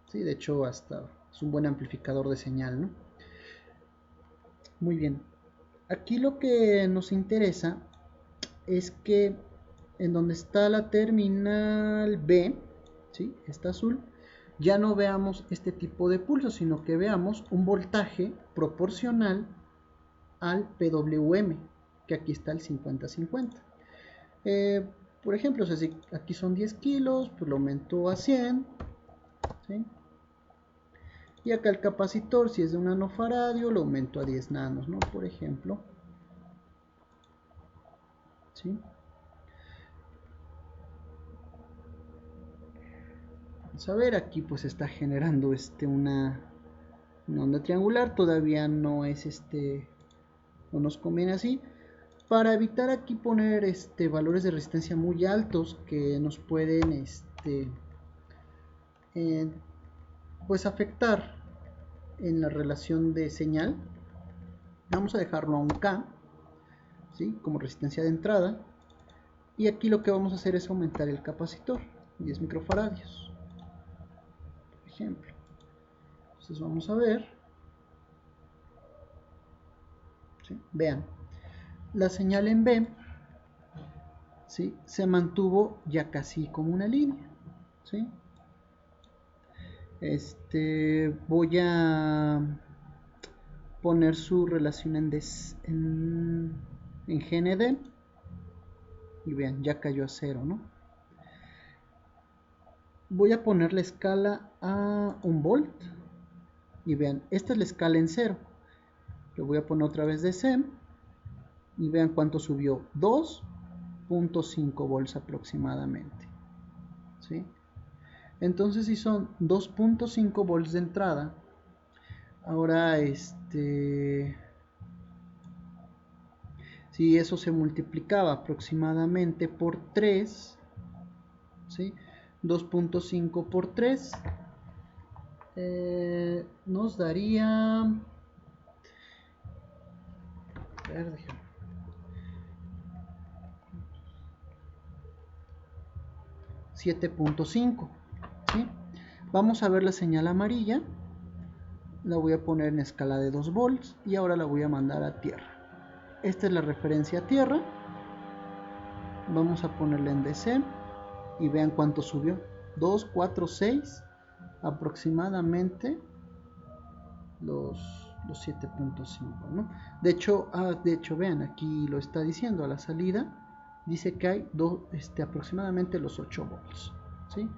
¿Sí? De hecho hasta es un buen amplificador de señal, ¿no? Muy bien. Aquí lo que nos interesa es que en donde está la terminal B, ¿sí? Esta azul, ya no veamos este tipo de pulsos, sino que veamos un voltaje proporcional al PWM, que aquí está el 50-50. Por ejemplo, si aquí son 10 kilos, pues lo aumento a 100, ¿sí? Y acá el capacitor, si es de un nanofaradio, lo aumento a 10 nanos, ¿no? Por ejemplo, ¿sí? Vamos a ver, aquí pues está generando una onda triangular, todavía no es no nos conviene así. Para evitar aquí poner valores de resistencia muy altos que nos pueden pues afectar en la relación de señal, vamos a dejarlo a un K, ¿sí? Como resistencia de entrada, y aquí lo que vamos a hacer es aumentar el capacitor, 10 microfaradios, por ejemplo. Entonces vamos a ver, ¿sí? Vean, la señal en B, ¿sí? Se mantuvo ya casi como una línea, ¿sí? Voy a poner su relación en GND y vean, ya cayó a 0, ¿no? Voy a poner la escala a 1 volt y vean, esta es la escala en 0. Le voy a poner otra vez de SEM y vean cuánto subió, 2.5 volts aproximadamente, ¿sí? Entonces si son 2.5 volts de entrada, ahora si eso se multiplicaba aproximadamente por 3, ¿sí? 2.5 por 3 nos daría 7.5, ¿sí? Vamos a ver la señal amarilla, la voy a poner en escala de 2 volts y ahora la voy a mandar a tierra. Esta es la referencia a tierra, vamos a ponerla en DC y vean cuánto subió, 2, 4, 6, aproximadamente los 7.5, ¿no? De hecho vean, aquí lo está diciendo, a la salida dice que hay aproximadamente los 8 volts, ¿sí?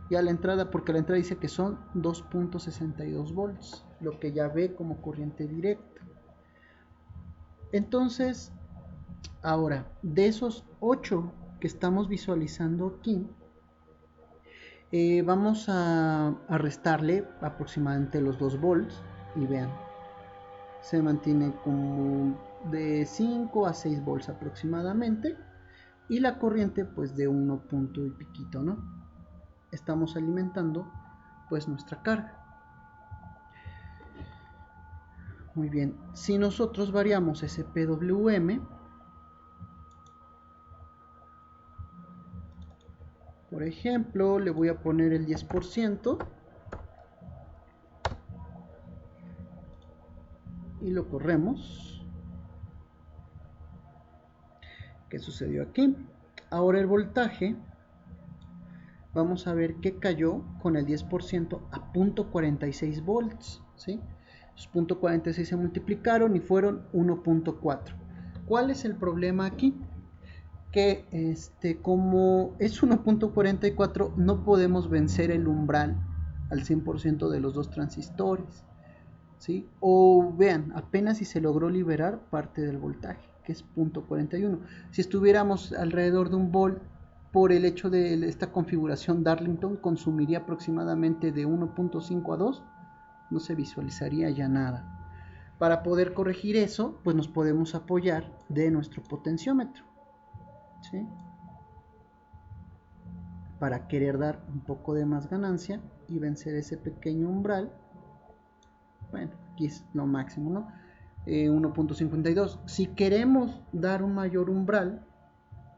Y a la entrada, porque la entrada dice que son 2.62 volts, lo que ya ve como corriente directa. Entonces Ahora, de esos 8 que estamos visualizando aquí, vamos a restarle aproximadamente los 2 volts y vean, se mantiene como de 5 a 6 volts aproximadamente y la corriente pues de 1 punto y piquito, ¿no? Estamos alimentando pues nuestra carga. Muy bien, si nosotros variamos ese PWM, por ejemplo, le voy a poner el 10% y lo corremos. ¿Qué sucedió aquí? Ahora el voltaje, vamos a ver que cayó con el 10% a 0.46 volts, ¿sí? Los 0.46 se multiplicaron y fueron 1.4. ¿Cuál es el problema aquí? Que como es 1.44 no podemos vencer el umbral al 100% de los dos transistores, ¿sí? O vean, apenas si se logró liberar parte del voltaje, que es 0.41. Si estuviéramos alrededor de un volt, por el hecho de esta configuración Darlington, consumiría aproximadamente de 1.5 a 2, no se visualizaría ya nada. Para poder corregir eso, pues nos podemos apoyar de nuestro potenciómetro, ¿sí? Para querer dar un poco de más ganancia y vencer ese pequeño umbral. Bueno, aquí es lo máximo, ¿no? 1.52. Si queremos dar un mayor umbral,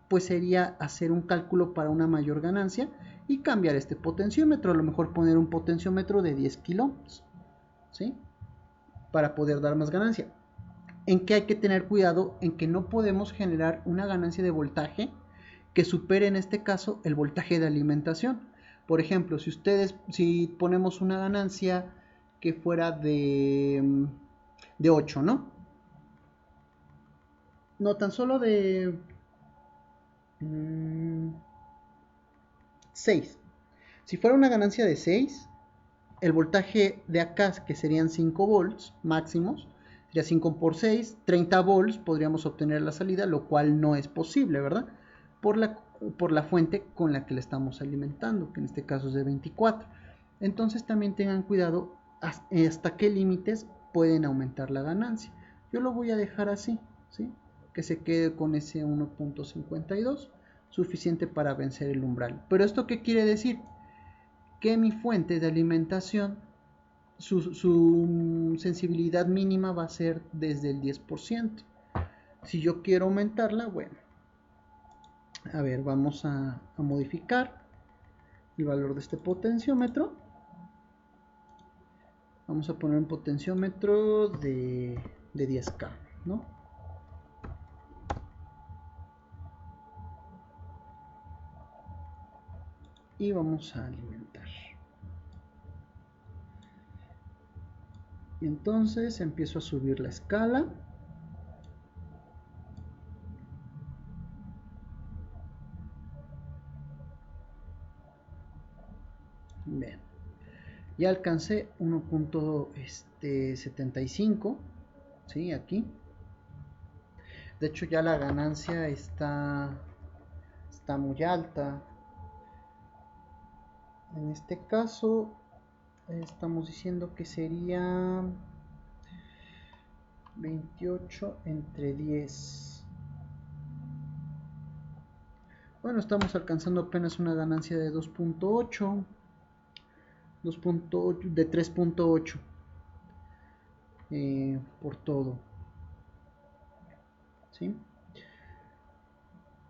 pues sería hacer un cálculo para una mayor ganancia y cambiar este potenciómetro. A lo mejor poner un potenciómetro de 10 kilómetros, ¿sí? Para poder dar más ganancia. En que hay que tener cuidado en que no podemos generar una ganancia de voltaje que supere en este caso el voltaje de alimentación. Por ejemplo, si ponemos una ganancia que fuera de 8, ¿no? No, tan solo de 6. Si fuera una ganancia de 6, el voltaje de acá, que serían 5 volts máximos, sería 5 por 6, 30 volts podríamos obtener la salida, lo cual no es posible, ¿verdad? Por la fuente con la que le estamos alimentando, que en este caso es de 24. Entonces también tengan cuidado hasta qué límites pueden aumentar la ganancia. Yo lo voy a dejar así, ¿sí? Que se quede con ese 1.52, suficiente para vencer el umbral. Pero ¿esto qué quiere decir? Que mi fuente de alimentación, su sensibilidad mínima va a ser desde el 10%. Si yo quiero aumentarla, bueno, a ver, vamos a modificar el valor de este potenciómetro. Vamos a poner un potenciómetro de 10K, ¿no? Y vamos a alimentar. Y entonces empiezo a subir la escala. Bien. Ya alcancé 1.75, ¿sí? Aquí. De hecho ya la ganancia está muy alta. En este caso estamos diciendo que sería 28 entre 10. Bueno, estamos alcanzando apenas una ganancia de 2.8, de 3.8 por todo, ¿sí?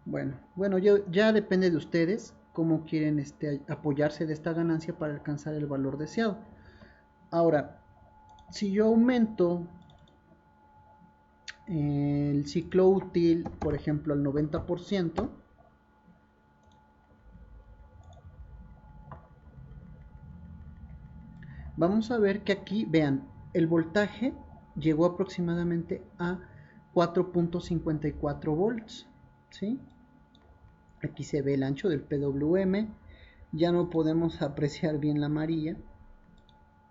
Bueno, ya depende de ustedes cómo quieren apoyarse de esta ganancia para alcanzar el valor deseado. Ahora, si yo aumento el ciclo útil, por ejemplo, al 90%, vamos a ver que aquí, vean, el voltaje llegó aproximadamente a 4.54 volts, ¿sí? Aquí se ve el ancho del PWM, ya no podemos apreciar bien la amarilla,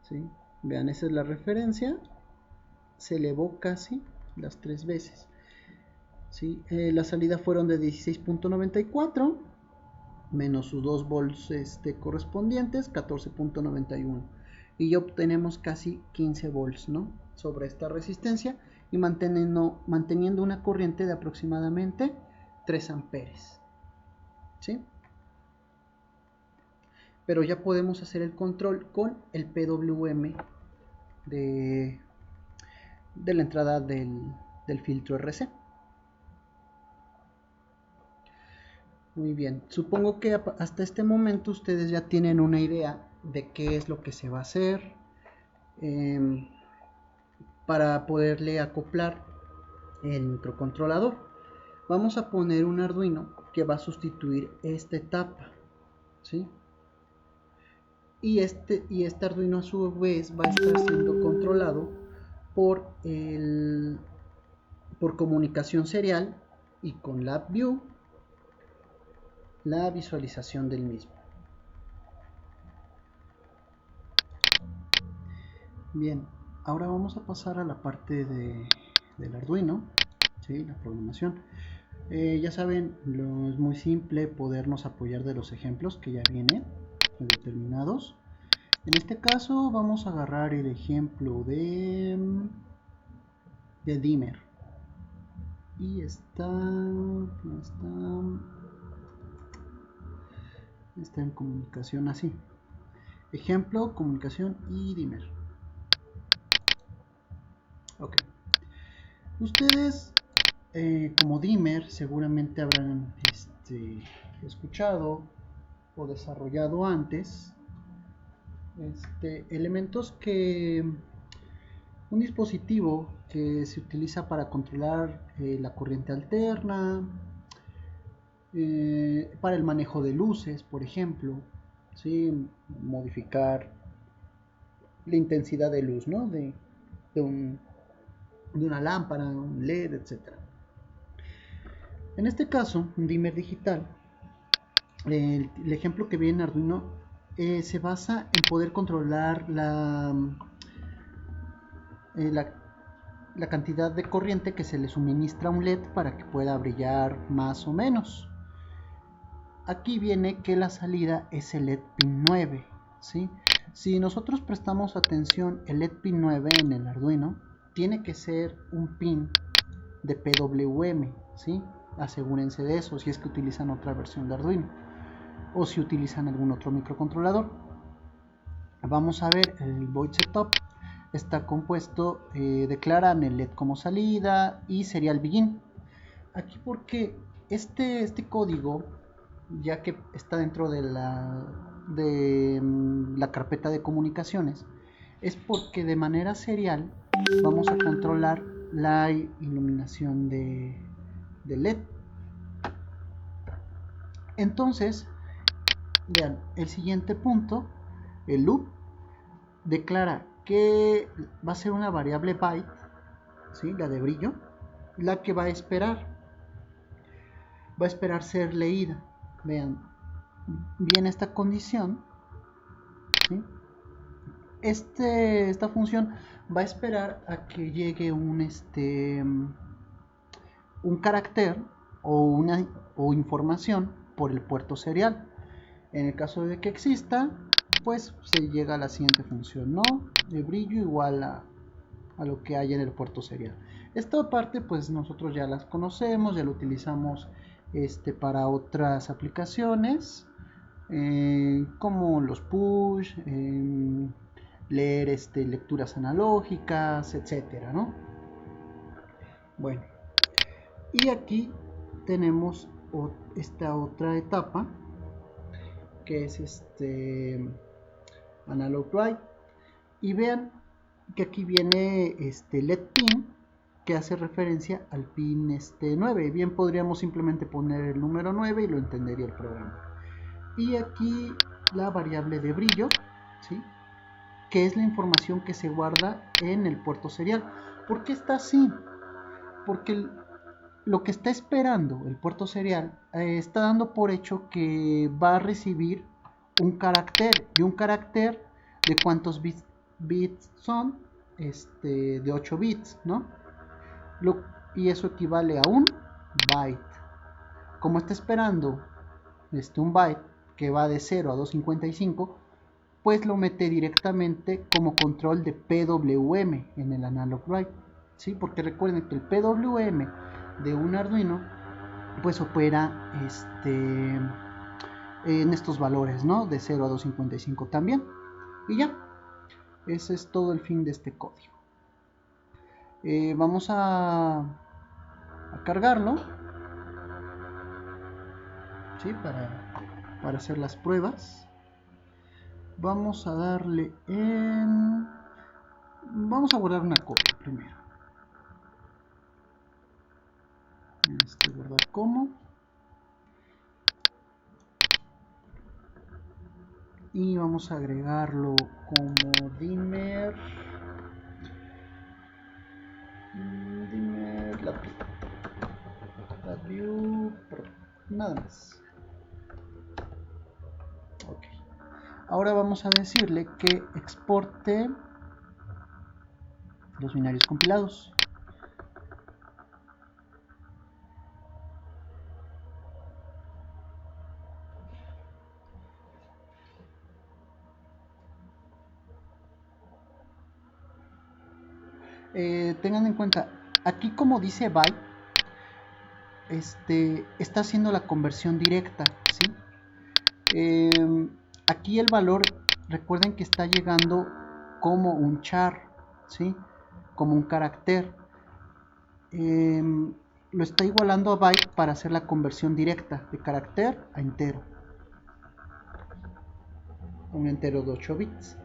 ¿sí? Vean, esa es la referencia, se elevó casi las 3 veces. ¿sí? La salida fueron de 16.94 menos sus 2 volts correspondientes, 14.91, y ya obtenemos casi 15 volts, ¿no?, sobre esta resistencia, y manteniendo una corriente de aproximadamente 3 amperes, ¿sí? Pero ya podemos hacer el control con el PWM de la entrada del filtro RC. Muy bien, supongo que hasta este momento ustedes ya tienen una idea de qué es lo que se va a hacer para poderle acoplar el microcontrolador. Vamos a poner un Arduino que va a sustituir esta etapa, ¿sí? Y este Arduino a su vez va a estar siendo controlado por comunicación serial y con LabVIEW, la visualización del mismo. Bien, ahora vamos a pasar a la parte del Arduino, ¿sí?, la programación. Ya saben, es muy simple podernos apoyar de los ejemplos que ya vienen determinados. En este caso vamos a agarrar el ejemplo de dimmer, y está en comunicación así. Ejemplo, comunicación y dimmer. Ok. Ustedes como dimmer seguramente habrán escuchado o desarrollado antes elementos que un dispositivo que se utiliza para controlar la corriente alterna, para el manejo de luces, por ejemplo, ¿sí?, modificar la intensidad de luz, ¿no?, de una lámpara, un LED, etc. En este caso, un dimmer digital, el ejemplo que viene en Arduino se basa en poder controlar la cantidad de corriente que se le suministra a un LED para que pueda brillar más o menos. Aquí viene que la salida es el LED pin 9, ¿sí? Si nosotros prestamos atención, el LED pin 9 en el Arduino tiene que ser un pin de PWM, ¿sí? Asegúrense de eso si es que utilizan otra versión de Arduino o si utilizan algún otro microcontrolador. Vamos a ver, el void setup está compuesto, declaran el LED como salida y serial begin. Aquí porque este código, ya que está dentro de la carpeta de comunicaciones, es porque de manera serial vamos a controlar la iluminación de LED. Entonces, vean, el siguiente punto, el loop, declara que va a ser una variable byte, ¿sí?, la de brillo, la que va a esperar ser leída. Vean, viene esta condición, ¿sí? Esta función va a esperar a que llegue un carácter o información por el puerto serial. En el caso de que exista, pues se llega a la siguiente función, ¿no?, de brillo igual a lo que hay en el puerto serial. Esta parte pues nosotros ya las conocemos, ya lo utilizamos para otras aplicaciones, como los push, leer lecturas analógicas, etcétera, ¿no? Bueno, y aquí tenemos esta otra etapa que es analog write, y vean que aquí viene LED pin, que hace referencia al pin 9. Bien, podríamos simplemente poner el número 9 y lo entendería el programa. Y aquí la variable de brillo, ¿sí?, que es la información que se guarda en el puerto serial. ¿Por qué está así? Porque lo que está esperando el puerto serial está dando por hecho que va a recibir un carácter, y un carácter de cuántos bits son, de 8 bits, ¿no? Y eso equivale a un byte. Como está esperando un byte que va de 0 a 255, pues lo mete directamente como control de PWM en el analog write, ¿sí? Porque recuerden que el PWM de un Arduino pues opera en estos valores, ¿no? De 0 a 255 también. Y ya, ese es todo el fin de este código. Vamos a cargarlo, ¿sí? Para hacer las pruebas. Vamos a darle en... Vamos a guardar una copia primero. Guardar como. Y vamos a agregarlo como dimmer la view pro, nada más. Ok. Ahora vamos a decirle que exporte los binarios compilados. Tengan en cuenta, aquí como dice byte, está haciendo la conversión directa, ¿sí? Aquí el valor, recuerden que está llegando como un char, ¿sí? Como un carácter. Lo está igualando a byte para hacer la conversión directa de carácter a entero. Un entero de 8 bits.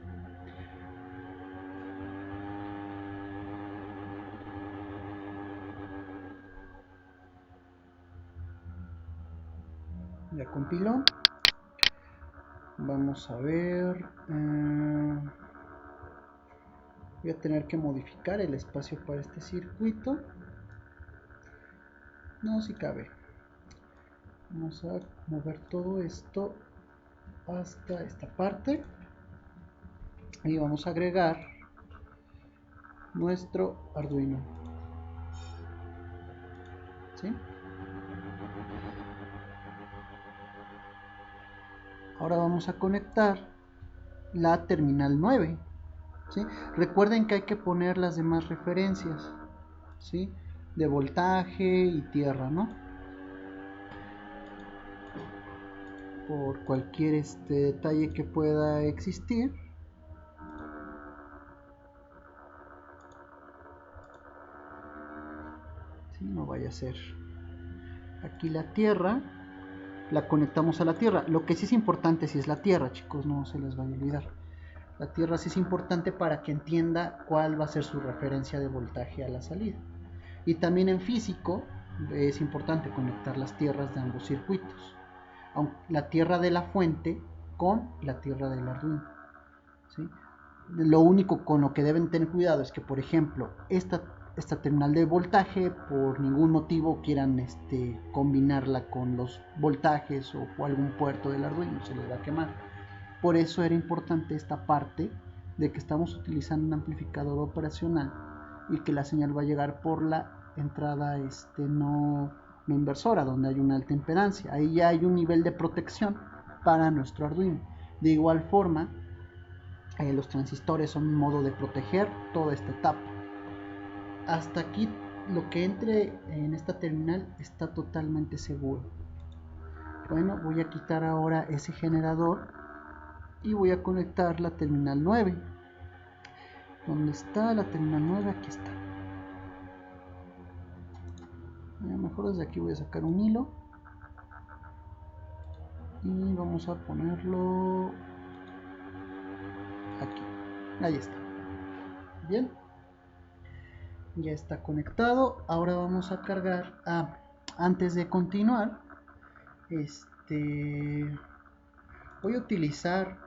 Ya compiló. Vamos a ver. Voy a tener que modificar el espacio para este circuito. No, si cabe. Vamos a mover todo esto hasta esta parte. Y vamos a agregar nuestro Arduino. ¿Sí? Ahora vamos a conectar la terminal 9. ¿Sí? Recuerden que hay que poner las demás referencias, ¿sí? De voltaje y tierra, ¿no? Por cualquier detalle que pueda existir. ¿Sí? No vaya a ser. Aquí la tierra la conectamos a la tierra. Lo que sí es importante si es la tierra, chicos, no se les vaya a olvidar. La tierra sí es importante para que entienda cuál va a ser su referencia de voltaje a la salida. Y también en físico es importante conectar las tierras de ambos circuitos. La tierra de la fuente con la tierra del Arduino, ¿sí? Lo único con lo que deben tener cuidado es que, por ejemplo, esta terminal de voltaje por ningún motivo quieran combinarla con los voltajes o algún puerto del Arduino, se les va a quemar. Por eso era importante esta parte de que estamos utilizando un amplificador operacional y que la señal va a llegar por la entrada no inversora, donde hay una alta impedancia. Ahí ya hay un nivel de protección para nuestro Arduino. De igual forma, los transistores son un modo de proteger toda esta etapa. Hasta aquí lo que entre en esta terminal está totalmente seguro. Bueno, voy a quitar ahora ese generador y voy a conectar la terminal 9. ¿Dónde está la terminal 9? Aquí está. Mejor desde aquí voy a sacar un hilo y vamos a ponerlo aquí. Ahí está. Bien, ya está conectado. Ahora vamos a cargar. Antes de continuar, voy a utilizar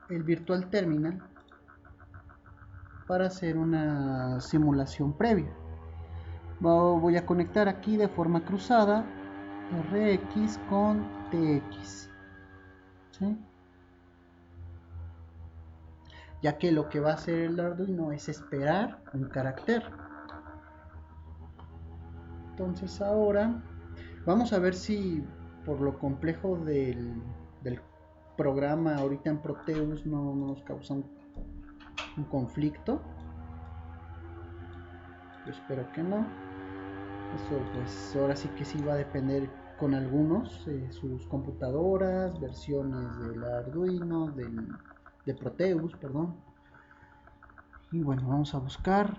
el Virtual Terminal para hacer una simulación previa. Voy a conectar aquí de forma cruzada RX con TX, ¿sí? Ya que lo que va a hacer el Arduino es esperar un carácter. Entonces ahora vamos a ver si por lo complejo del programa ahorita en Proteus no nos causa un conflicto. Yo espero que no. Eso pues ahora sí que sí va a depender con algunos, sus computadoras, versiones del Arduino, de Proteus, perdón. Y bueno, vamos a buscar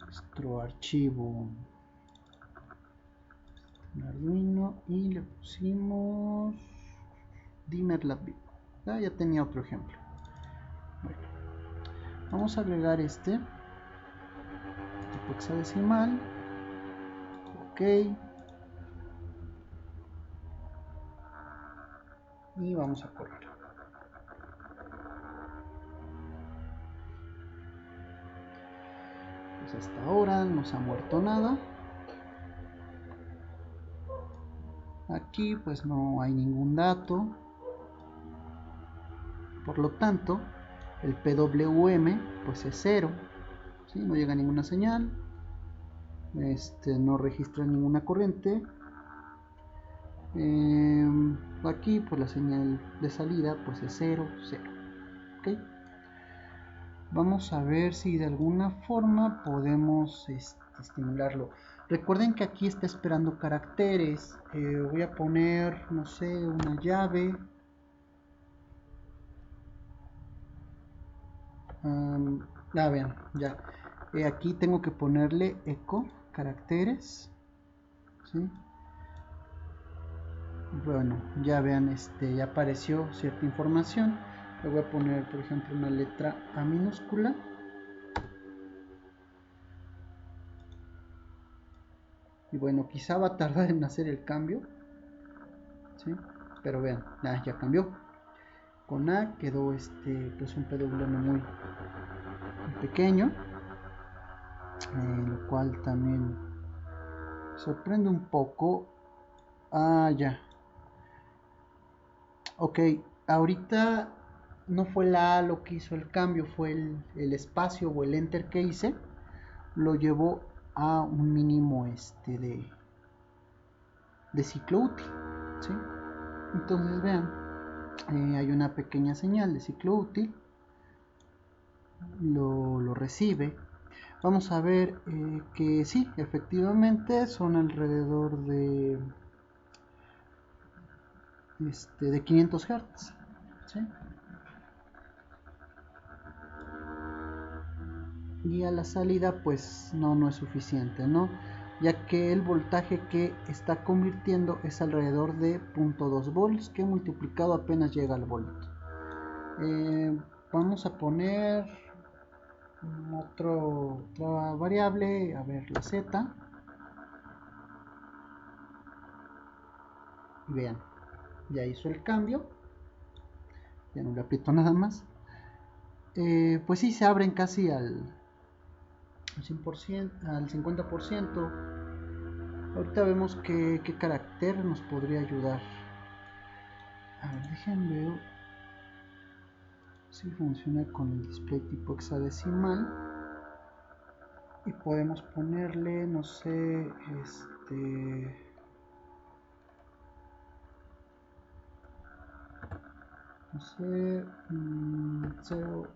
nuestro archivo Arduino y le pusimos DimmerLab. Ya tenía otro ejemplo. Bueno, vamos a agregar este tipo hexadecimal. Ok. Y vamos a correr. Pues hasta ahora no se ha muerto nada. Aquí pues no hay ningún dato. Por lo tanto, el PWM pues es 0. ¿Sí? No llega ninguna señal. No registra ninguna corriente. Aquí pues la señal de salida pues es 0, 0. ¿Okay? Vamos a ver si de alguna forma podemos estimularlo. Recuerden que aquí está esperando caracteres. Voy a poner, no sé, una llave. Vean, ya. Aquí tengo que ponerle eco caracteres. ¿Sí? Bueno, ya vean, ya apareció cierta información. Le voy a poner, por ejemplo, una letra A minúscula. Y bueno, quizá va a tardar en hacer el cambio. ¿Sí? Pero vean, ya cambió. Con A quedó pues un PWM muy pequeño. Lo cual también sorprende un poco. Ya. Ok, ahorita no fue la A lo que hizo el cambio, fue el espacio o el enter que hice, lo llevó a un mínimo de ciclo útil, ¿sí? Entonces vean, hay una pequeña señal de ciclo útil, lo recibe. Vamos a ver que sí, efectivamente son alrededor de 500 Hz, ¿sí? Y a la salida pues no es suficiente, ¿no? Ya que el voltaje que está convirtiendo es alrededor de 0.2 volts, que multiplicado apenas llega al volt. Vamos a poner otra variable, a ver, la z. Vean, ya hizo el cambio, ya no le aprieto nada más. Pues sí, se abren casi al 100%, al 50%. Ahorita vemos qué carácter nos podría ayudar. A ver, déjenme ver si funciona con el display tipo hexadecimal. Y podemos ponerle, no sé, no sé, 0,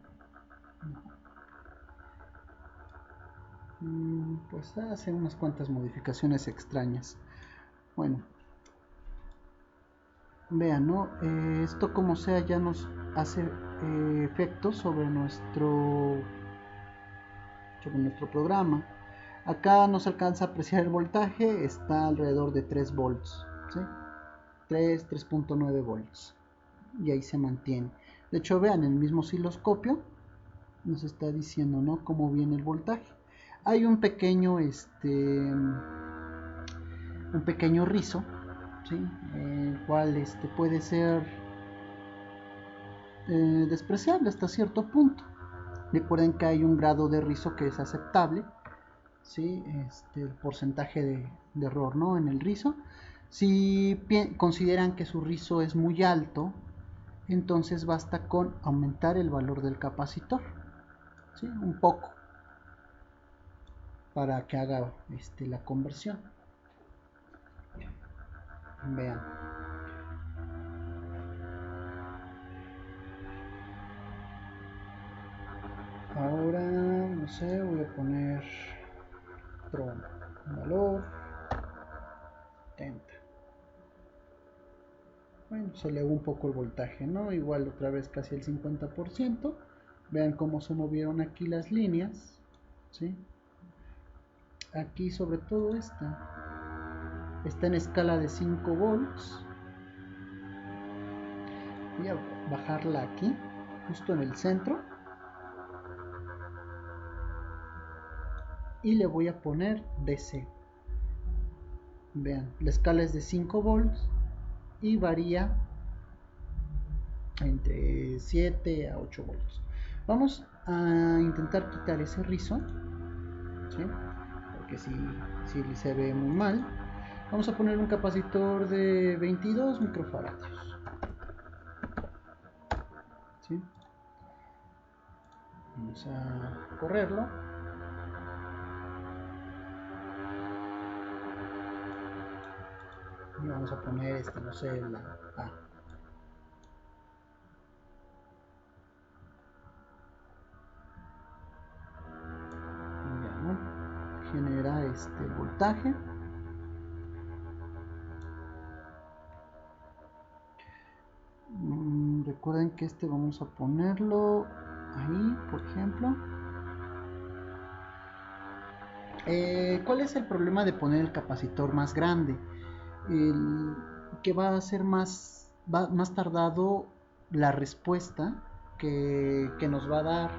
pues hace unas cuantas modificaciones extrañas. Bueno, vean, ¿no? Esto como sea ya nos hace efectos sobre nuestro programa. Acá no se alcanza a apreciar el voltaje, está alrededor de 3 volts, ¿sí? 3.9 volts, y ahí se mantiene. De hecho, vean, el mismo osciloscopio nos está diciendo, ¿no?, cómo viene el voltaje. Hay un pequeño rizo, ¿sí?, el cual puede ser despreciable hasta cierto punto. Recuerden que hay un grado de rizo que es aceptable, ¿sí? El porcentaje de error, ¿no?, en el rizo. Si consideran que su rizo es muy alto, entonces basta con aumentar el valor del capacitor, ¿sí?, un poco, para que haga la conversión. Vean. Ahora, no sé, voy a poner otro valor 70. Bueno, se elevó un poco el voltaje, ¿no? Igual otra vez casi el 50%. Vean cómo se movieron aquí las líneas, ¿sí? Aquí sobre todo está en escala de 5 volts. Voy a bajarla aquí, justo en el centro. Y le voy a poner DC. Vean, la escala es de 5 volts y varía entre 7 a 8 volts. Vamos a intentar quitar ese rizo, ¿sí? Porque si se ve muy mal. Vamos a poner un capacitor de 22 microfaradios, ¿sí? Vamos a correrlo. Y vamos a poner no sé, la A. Ya, ¿no? Genera voltaje. Recuerden que vamos a ponerlo ahí, por ejemplo. ¿Cuál es el problema de poner el capacitor más grande? Que va a ser más tardado la respuesta que nos va a dar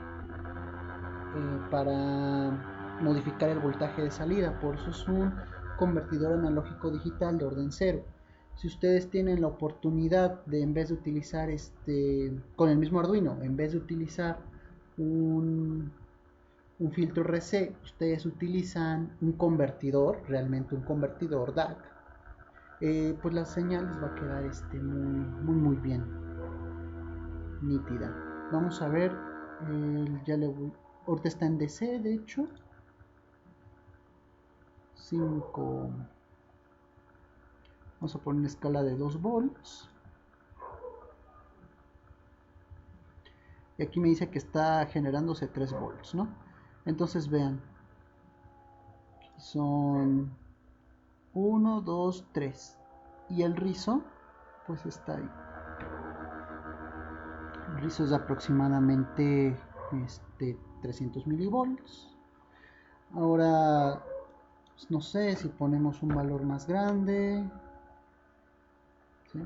para modificar el voltaje de salida. Por eso es un convertidor analógico digital de orden cero. Si ustedes tienen la oportunidad de, en vez de utilizar con el mismo Arduino, en vez de utilizar un filtro RC, ustedes utilizan un convertidor, realmente un convertidor DAC, pues la señal les va a quedar muy bien, nítida. Vamos a ver, ahorita está en DC, de hecho, 5, vamos a poner una escala de 2 volts. Y aquí me dice que está generándose 3 volts, ¿no? Entonces vean, son 1, 2, 3. Y el rizo, pues está ahí. El rizo es de aproximadamente 300 milivolts. Ahora, pues no sé si ponemos un valor más grande. ¿Sí?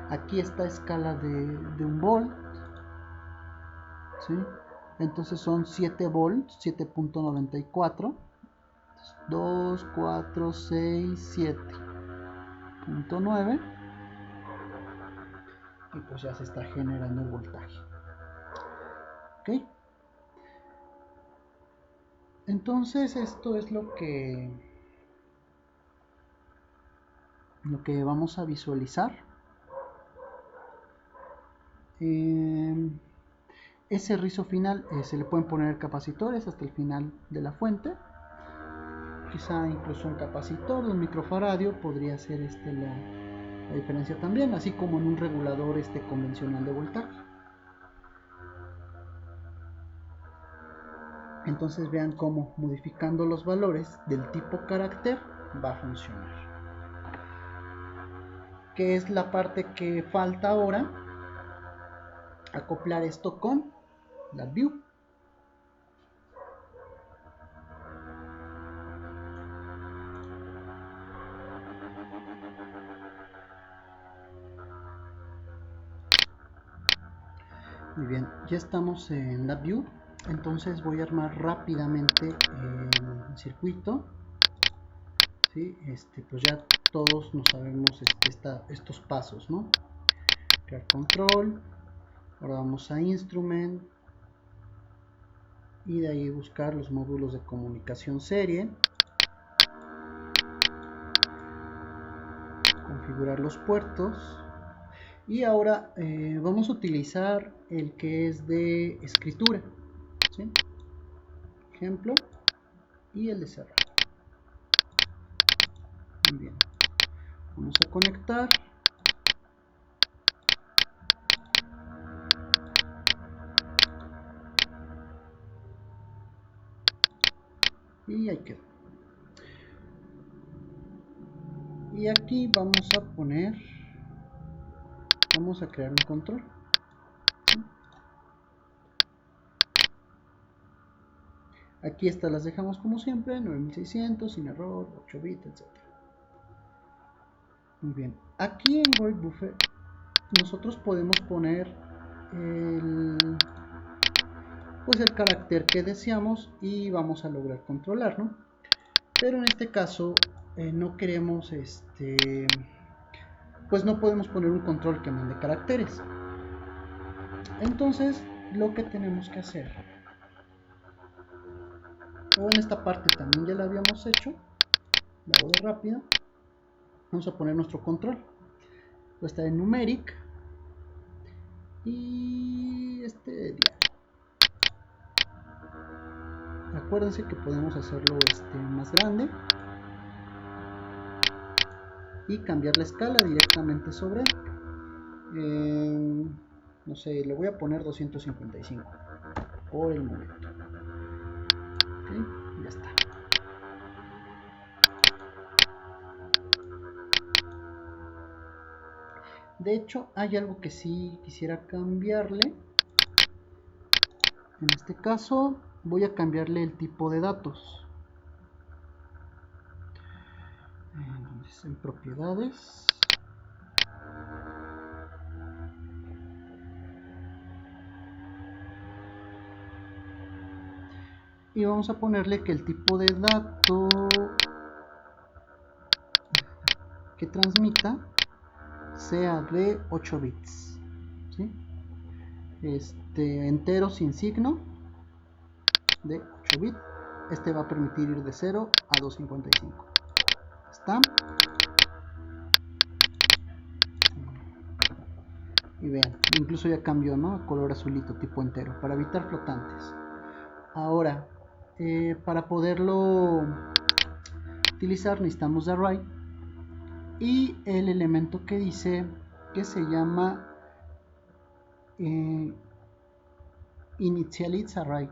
Aquí está escala de 1 volt. ¿Sí? Entonces son 7 volts, 7.94. 2, 4, 6, 7.9. Y pues ya se está generando el voltaje. ¿Ok? Entonces esto es lo que vamos a visualizar. Ese rizo final se le pueden poner capacitores hasta el final de la fuente. Quizá incluso un capacitor de un microfaradio podría ser la diferencia también, así como en un regulador convencional de voltaje. Entonces vean cómo modificando los valores del tipo carácter va a funcionar. ¿Qué es la parte que falta ahora? Acoplar esto con la view. Muy bien, ya estamos en la view. Entonces voy a armar rápidamente el circuito. ¿Sí? Pues ya todos nos sabemos estos pasos, ¿no? Crear control. Ahora vamos a instrument. Y de ahí buscar los módulos de comunicación serie. Configurar los puertos. Y ahora vamos a utilizar el que es de escritura, ¿sí? Ejemplo, y el de cerrar. Muy bien, vamos a conectar. Y ahí quedó. Y aquí vamos a poner, vamos a crear un control. Aquí estas las dejamos como siempre, 9600, sin error, 8 bits, etc. Muy bien, aquí en Void Buffer nosotros podemos poner pues el carácter que deseamos y vamos a lograr controlar, ¿no? Pero en este caso no queremos, pues no podemos poner un control que mande caracteres. Entonces lo que tenemos que hacer, o en esta parte también ya la habíamos hecho, la hago de rápido, vamos a poner nuestro control, va a estar en numeric y diario. Acuérdense que podemos hacerlo más grande y cambiar la escala directamente sobre no sé, le voy a poner 255 por el momento. Okay, ya está. De hecho, hay algo que sí quisiera cambiarle. En este caso, voy a cambiarle el tipo de datos. En propiedades. Y vamos a ponerle que el tipo de dato que transmita sea de 8 bits, ¿sí? Entero sin signo de 8 bits. Este va a permitir ir de 0 a 255. ¿Está? Y vean, incluso ya cambió, ¿no? A color azulito tipo entero para evitar flotantes. Ahora, para poderlo utilizar necesitamos de array y el elemento que dice que se llama initialize array.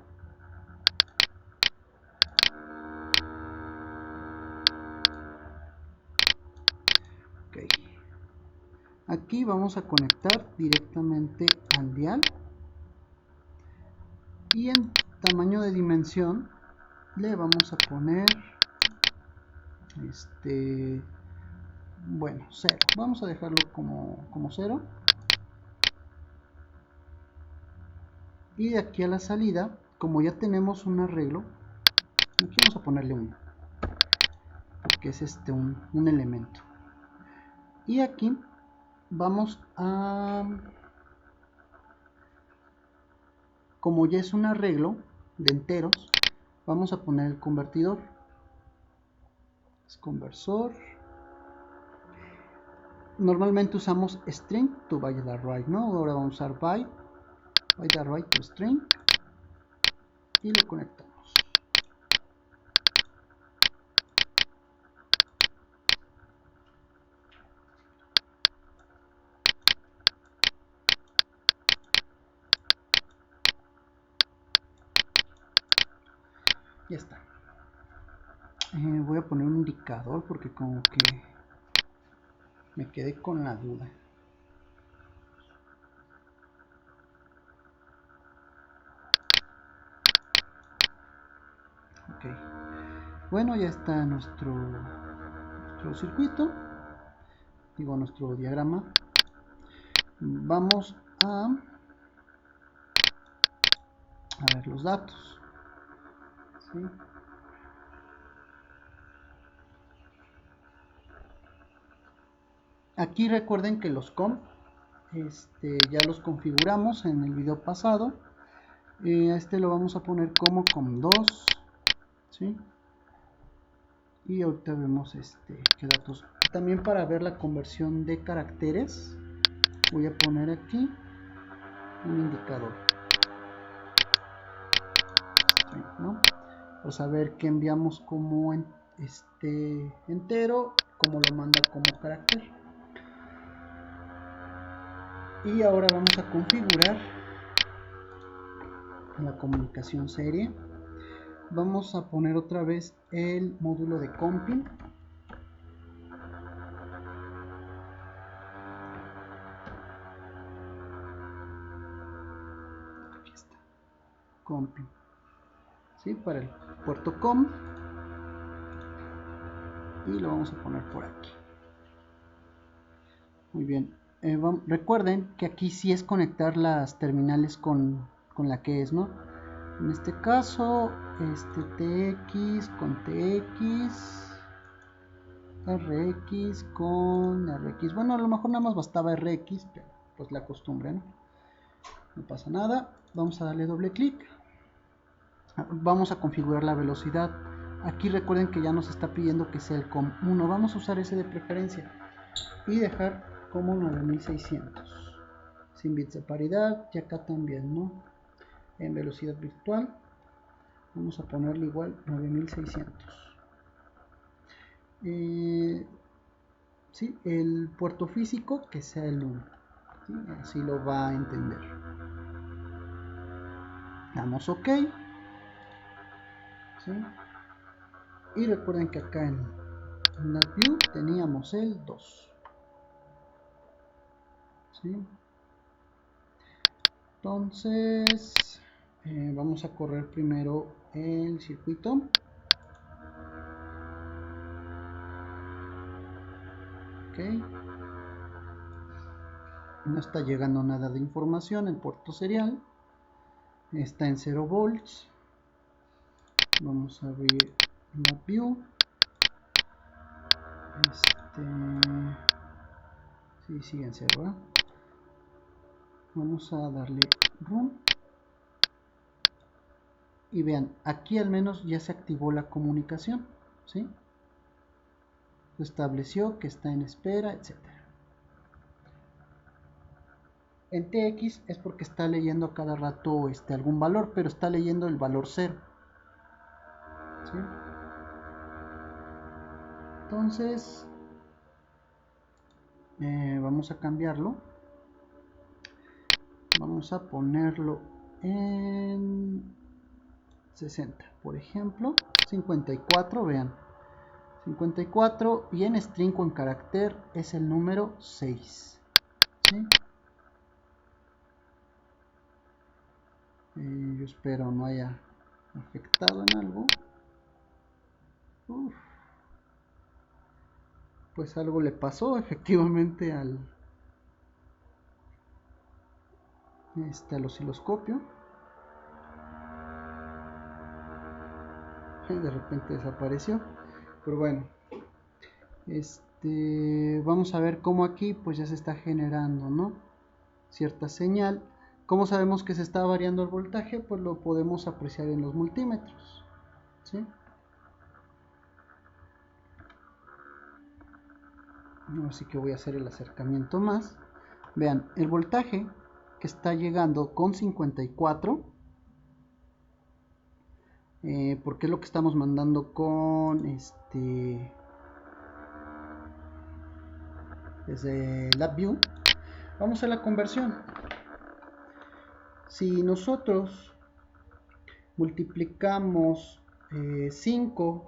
Okay. Aquí vamos a conectar directamente al dial y en tamaño de dimensión le vamos a poner bueno, 0. Vamos a dejarlo como 0. Y de aquí a la salida, como ya tenemos un arreglo, aquí vamos a ponerle 1, porque es un elemento. Y aquí vamos a, como ya es un arreglo de enteros, vamos a poner el convertidor. Es conversor. Normalmente usamos string to byte array, ¿no? Ahora vamos a usar byte array to string y lo conectamos. Ya está. Voy a poner un indicador porque como que me quedé con la duda. Ok. Bueno, ya está nuestro circuito. Digo, nuestro diagrama. Vamos a ver los datos. ¿Sí? Aquí recuerden que los comp ya los configuramos en el video pasado. A lo vamos a poner como com2, ¿sí? Y ahorita vemos qué datos. También para ver la conversión de caracteres voy a poner aquí un indicador, ¿no? Para saber que enviamos como entero como lo manda como carácter. Y ahora vamos a configurar la comunicación serie. Vamos a poner otra vez el módulo de comping. Aquí está, comping, ¿sí? Para el puerto COM, y lo vamos a poner por aquí. Muy bien. Recuerden que aquí sí es conectar las terminales con la que es, ¿no? En este caso, TX con TX, RX con RX. Bueno, a lo mejor nada más bastaba RX, pero pues la costumbre, ¿no? No pasa nada. Vamos a darle doble clic. Vamos a configurar la velocidad. Aquí recuerden que ya nos está pidiendo que sea el COM1. Vamos a usar ese de preferencia y dejar como 9600 sin bits de paridad. Y acá también, ¿no? En velocidad virtual vamos a ponerle igual 9600. ¿Sí? El puerto físico que sea el 1, ¿sí? Así lo va a entender. Damos OK, ¿sí? Y recuerden que acá en NetView teníamos el 2, ¿sí? Entonces vamos a correr primero el circuito. Ok, no está llegando nada de información. El puerto serial está en 0 volts. Vamos a abrir NetView. Sí, sigue en 0, ¿verdad? Vamos a darle run. Y vean, aquí al menos ya se activó la comunicación, ¿sí? Se estableció que está en espera, etc. En TX es porque está leyendo a cada rato algún valor, pero está leyendo el valor 0, ¿sí? Entonces vamos a cambiarlo. Vamos a ponerlo en 60, por ejemplo. 54, vean, 54, y en string o en carácter es el número 6, ¿sí? Yo espero no haya afectado en algo. Uf. Pues algo le pasó efectivamente al osciloscopio. De repente desapareció, pero bueno, vamos a ver cómo aquí pues ya se está generando, ¿no? Cierta señal. ¿Cómo sabemos que se está variando el voltaje? Pues lo podemos apreciar en los multímetros, ¿sí? Así que voy a hacer el acercamiento más. Vean, el voltaje que está llegando con 54, porque es lo que estamos mandando con desde LabVIEW. Vamos a la conversión. Si nosotros multiplicamos 5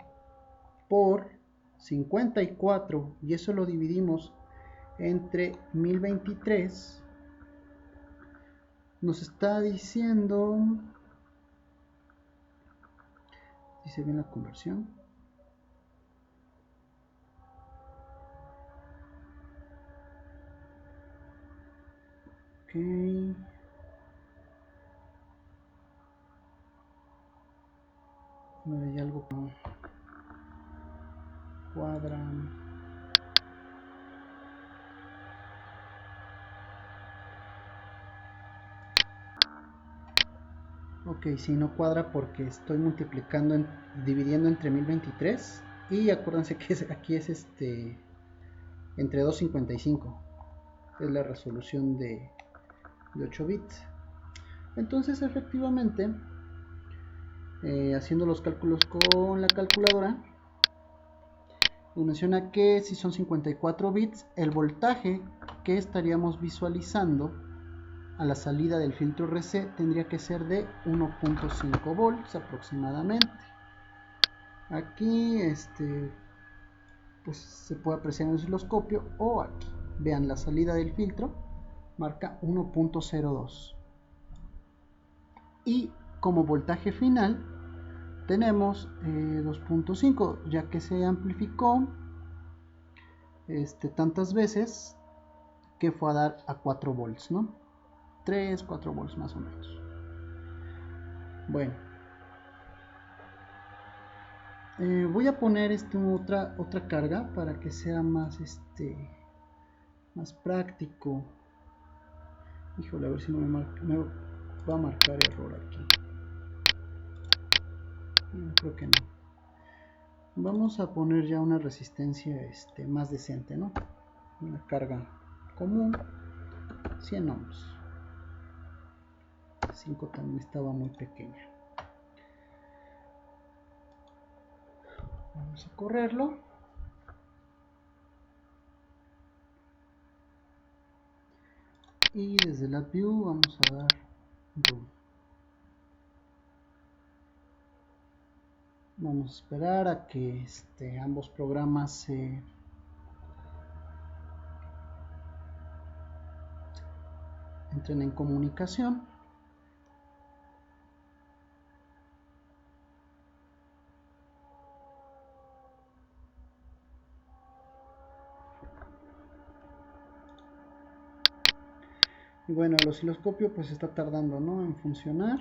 por 54 y eso lo dividimos entre 1023, nos está diciendo, dice bien la conversión, ok, hay algo que cuadra. Ok, si no cuadra porque estoy multiplicando, dividiendo entre 1023, y acuérdense que aquí es entre 255, es la resolución de 8 bits. Entonces efectivamente, haciendo los cálculos con la calculadora, Nos menciona que si son 54 bits, el voltaje que estaríamos visualizando a la salida del filtro RC tendría que ser de 1.5 volts aproximadamente. Aquí pues se puede apreciar en el osciloscopio, o aquí vean la salida del filtro marca 1.02, y como voltaje final tenemos 2.5, ya que se amplificó tantas veces que fue a dar a 4 volts, ¿no? 3, 4 volts más o menos. Bueno, voy a poner otra carga para que sea más más práctico. Híjole, a ver si no me va a marcar error aquí. No, creo que no. Vamos a poner ya una resistencia más decente, ¿no? Una carga común, 100 ohms. 5 también estaba muy pequeña. Vamos a correrlo. Y desde la view vamos a dar run. Vamos a esperar a que ambos programas se entren en comunicación. Y bueno, el osciloscopio pues está tardando, ¿no?, en funcionar.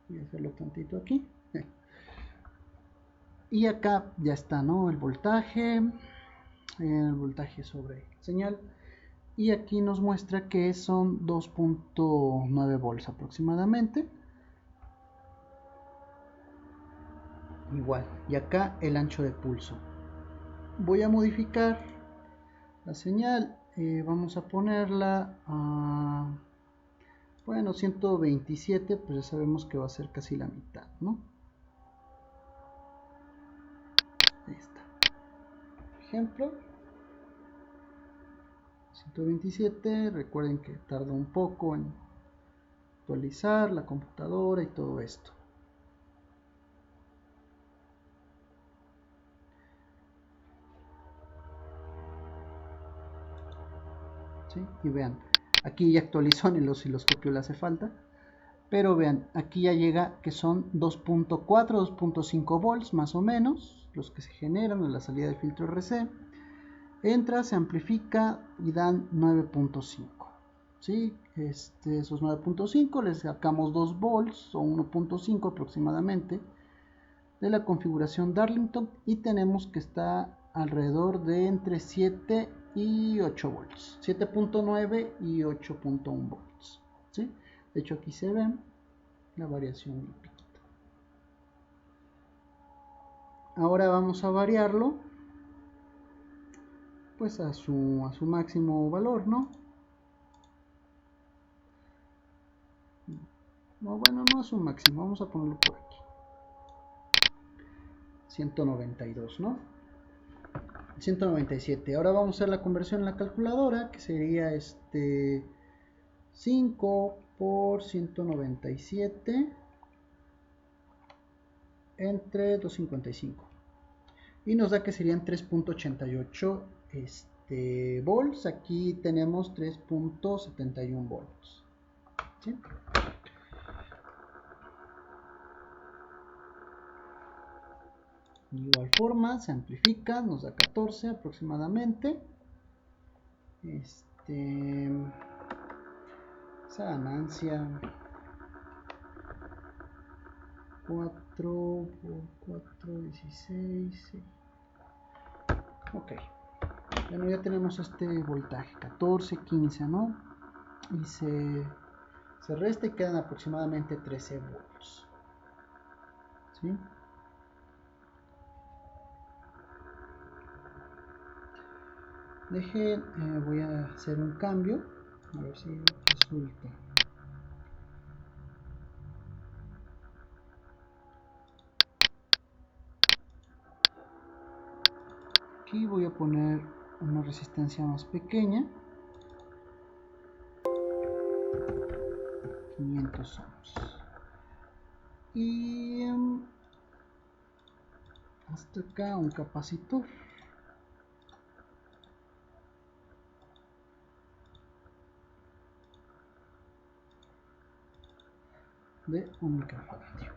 Voy a hacerlo tantito aquí. Y acá ya está, ¿no?, el voltaje sobre señal. Y aquí nos muestra que son 2.9 volts aproximadamente. Igual. Y acá el ancho de pulso. Voy a modificar la señal. Vamos a ponerla a, bueno, 127, pues ya sabemos que va a ser casi la mitad, ¿no? Ahí está. Por ejemplo, 127. Recuerden que tarda un poco en actualizar la computadora y todo esto. ¿Sí? Y vean, aquí ya actualizó, en el osciloscopio le hace falta, pero vean, aquí ya llega que son 2.4, 2.5 volts más o menos, los que se generan en la salida del filtro RC. Entra, se amplifica y dan 9.5. ¿Sí? Esos 9.5 les sacamos 2 volts o 1.5 aproximadamente de la configuración Darlington, y tenemos que está alrededor de entre 7 y 8 volts, 7.9 y 8.1 volts. ¿Sí? De hecho aquí se ve la variación un poquito. Ahora vamos a variarlo pues a su máximo valor, ¿no? No, bueno, no a su máximo, vamos a ponerlo por aquí, 192, ¿no? 197. Ahora vamos a hacer la conversión en la calculadora, que sería 5 por 197 entre 255, y nos da que serían 3.88 volts. Aquí tenemos 3.71 volts. ¿Sí? De igual forma se amplifica, nos da 14 aproximadamente. Esa ganancia, 4 por 4, 16. Sí. Ok. Bueno, ya tenemos este voltaje, 14, 15, ¿no? Y se resta y quedan aproximadamente 13 volts. ¿Sí? Voy a hacer un cambio, a ver si resulta. Aquí voy a poner una resistencia más pequeña, 500 ohms, y hasta acá un capacitor de 1 microfaradio.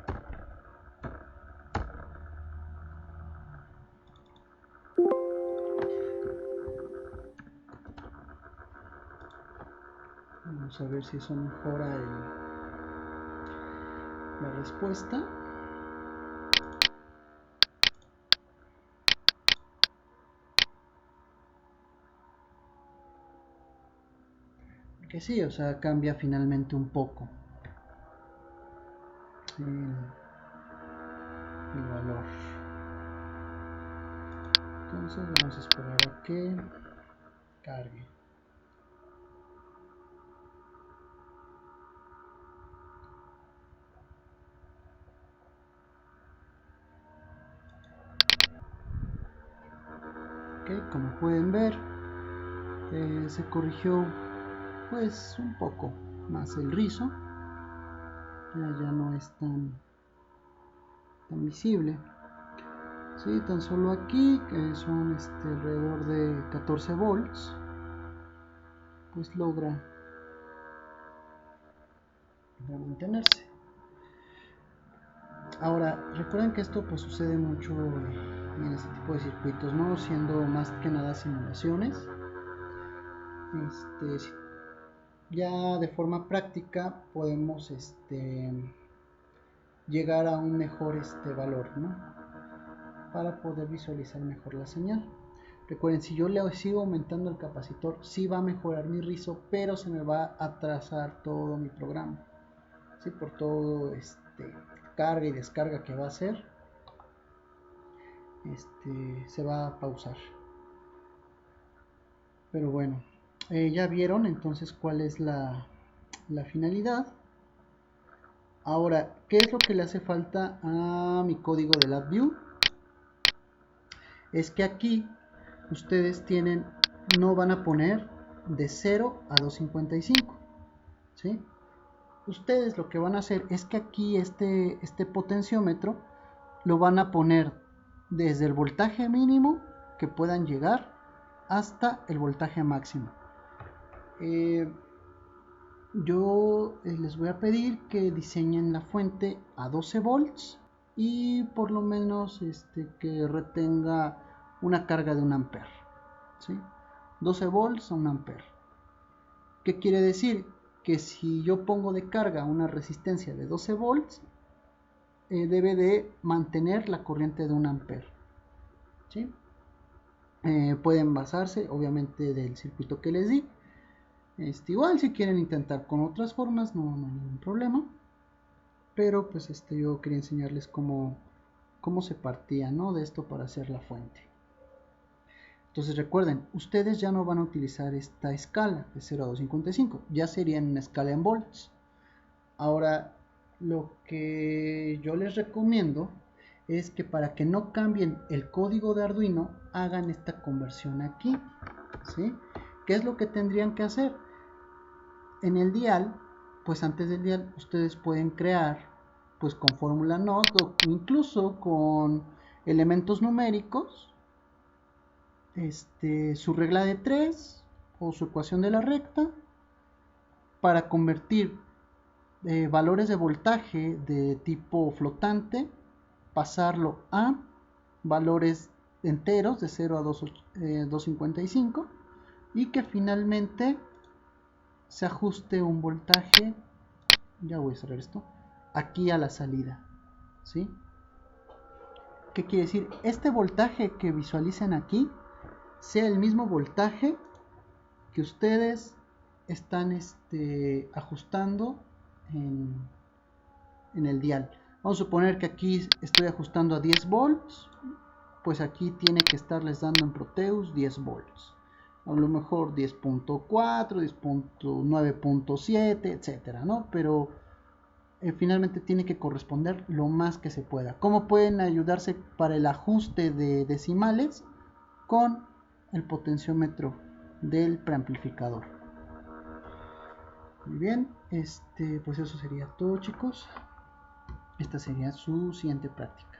Vamos a ver si eso mejora la respuesta. Que sí, o sea, cambia finalmente un poco el valor. Entonces vamos a esperar a que cargue. Ok, como pueden ver, se corrigió pues un poco más el rizo. Ya no es tan visible. Sí, tan solo aquí, que son alrededor de 14 volts, pues logra mantenerse. Ahora, recuerden que esto pues sucede mucho en este tipo de circuitos, ¿no? Siendo más que nada simulaciones. Ya de forma práctica podemos llegar a un mejor valor, ¿no? Para poder visualizar mejor la señal. Recuerden, si yo le sigo aumentando el capacitor, sí va a mejorar mi rizo, pero se me va a atrasar todo mi programa. ¿Sí? Por todo carga y descarga que va a hacer, se va a pausar. Pero bueno, ya vieron entonces cuál es la finalidad. Ahora, ¿qué es lo que le hace falta a mi código de LabVIEW? Es que aquí ustedes no van a poner de 0 a 255, ¿sí? Ustedes lo que van a hacer es que aquí este potenciómetro lo van a poner desde el voltaje mínimo que puedan llegar hasta el voltaje máximo. Yo les voy a pedir que diseñen la fuente a 12 volts y por lo menos que retenga una carga de 1 ampere, ¿sí? 12 volts a 1 ampere. ¿Qué quiere decir? Que si yo pongo de carga una resistencia de 12 volts, debe de mantener la corriente de 1 ampere, ¿sí? Pueden basarse obviamente del circuito que les di. Igual si quieren intentar con otras formas no hay ningún problema, pero pues yo quería enseñarles cómo se partía, ¿no? De esto para hacer la fuente. Entonces recuerden, ustedes ya no van a utilizar esta escala de 0 a 255, ya sería en una escala en volts. Ahora, lo que yo les recomiendo es que para que no cambien el código de Arduino, hagan esta conversión aquí, ¿sí? ¿Qué es lo que tendrían que hacer? En el dial, pues antes del dial, ustedes pueden crear, pues con fórmula NOT o incluso con elementos numéricos, su regla de 3 o su ecuación de la recta para convertir valores de voltaje de tipo flotante, pasarlo a valores enteros de 0 a 255 y que finalmente se ajuste un voltaje, ya voy a cerrar esto, aquí a la salida, ¿sí? ¿Qué quiere decir? Este voltaje que visualicen aquí sea el mismo voltaje que ustedes están ajustando en el dial. Vamos a suponer que aquí estoy ajustando a 10 volts, pues aquí tiene que estarles dando en Proteus 10 volts. A lo mejor 10.4, 10.9.7, etcétera, ¿no? Pero finalmente tiene que corresponder lo más que se pueda. ¿Cómo pueden ayudarse para el ajuste de decimales? con el potenciómetro del preamplificador. Muy bien, pues eso sería todo, chicos. Esta sería su siguiente práctica.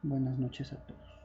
Buenas noches a todos.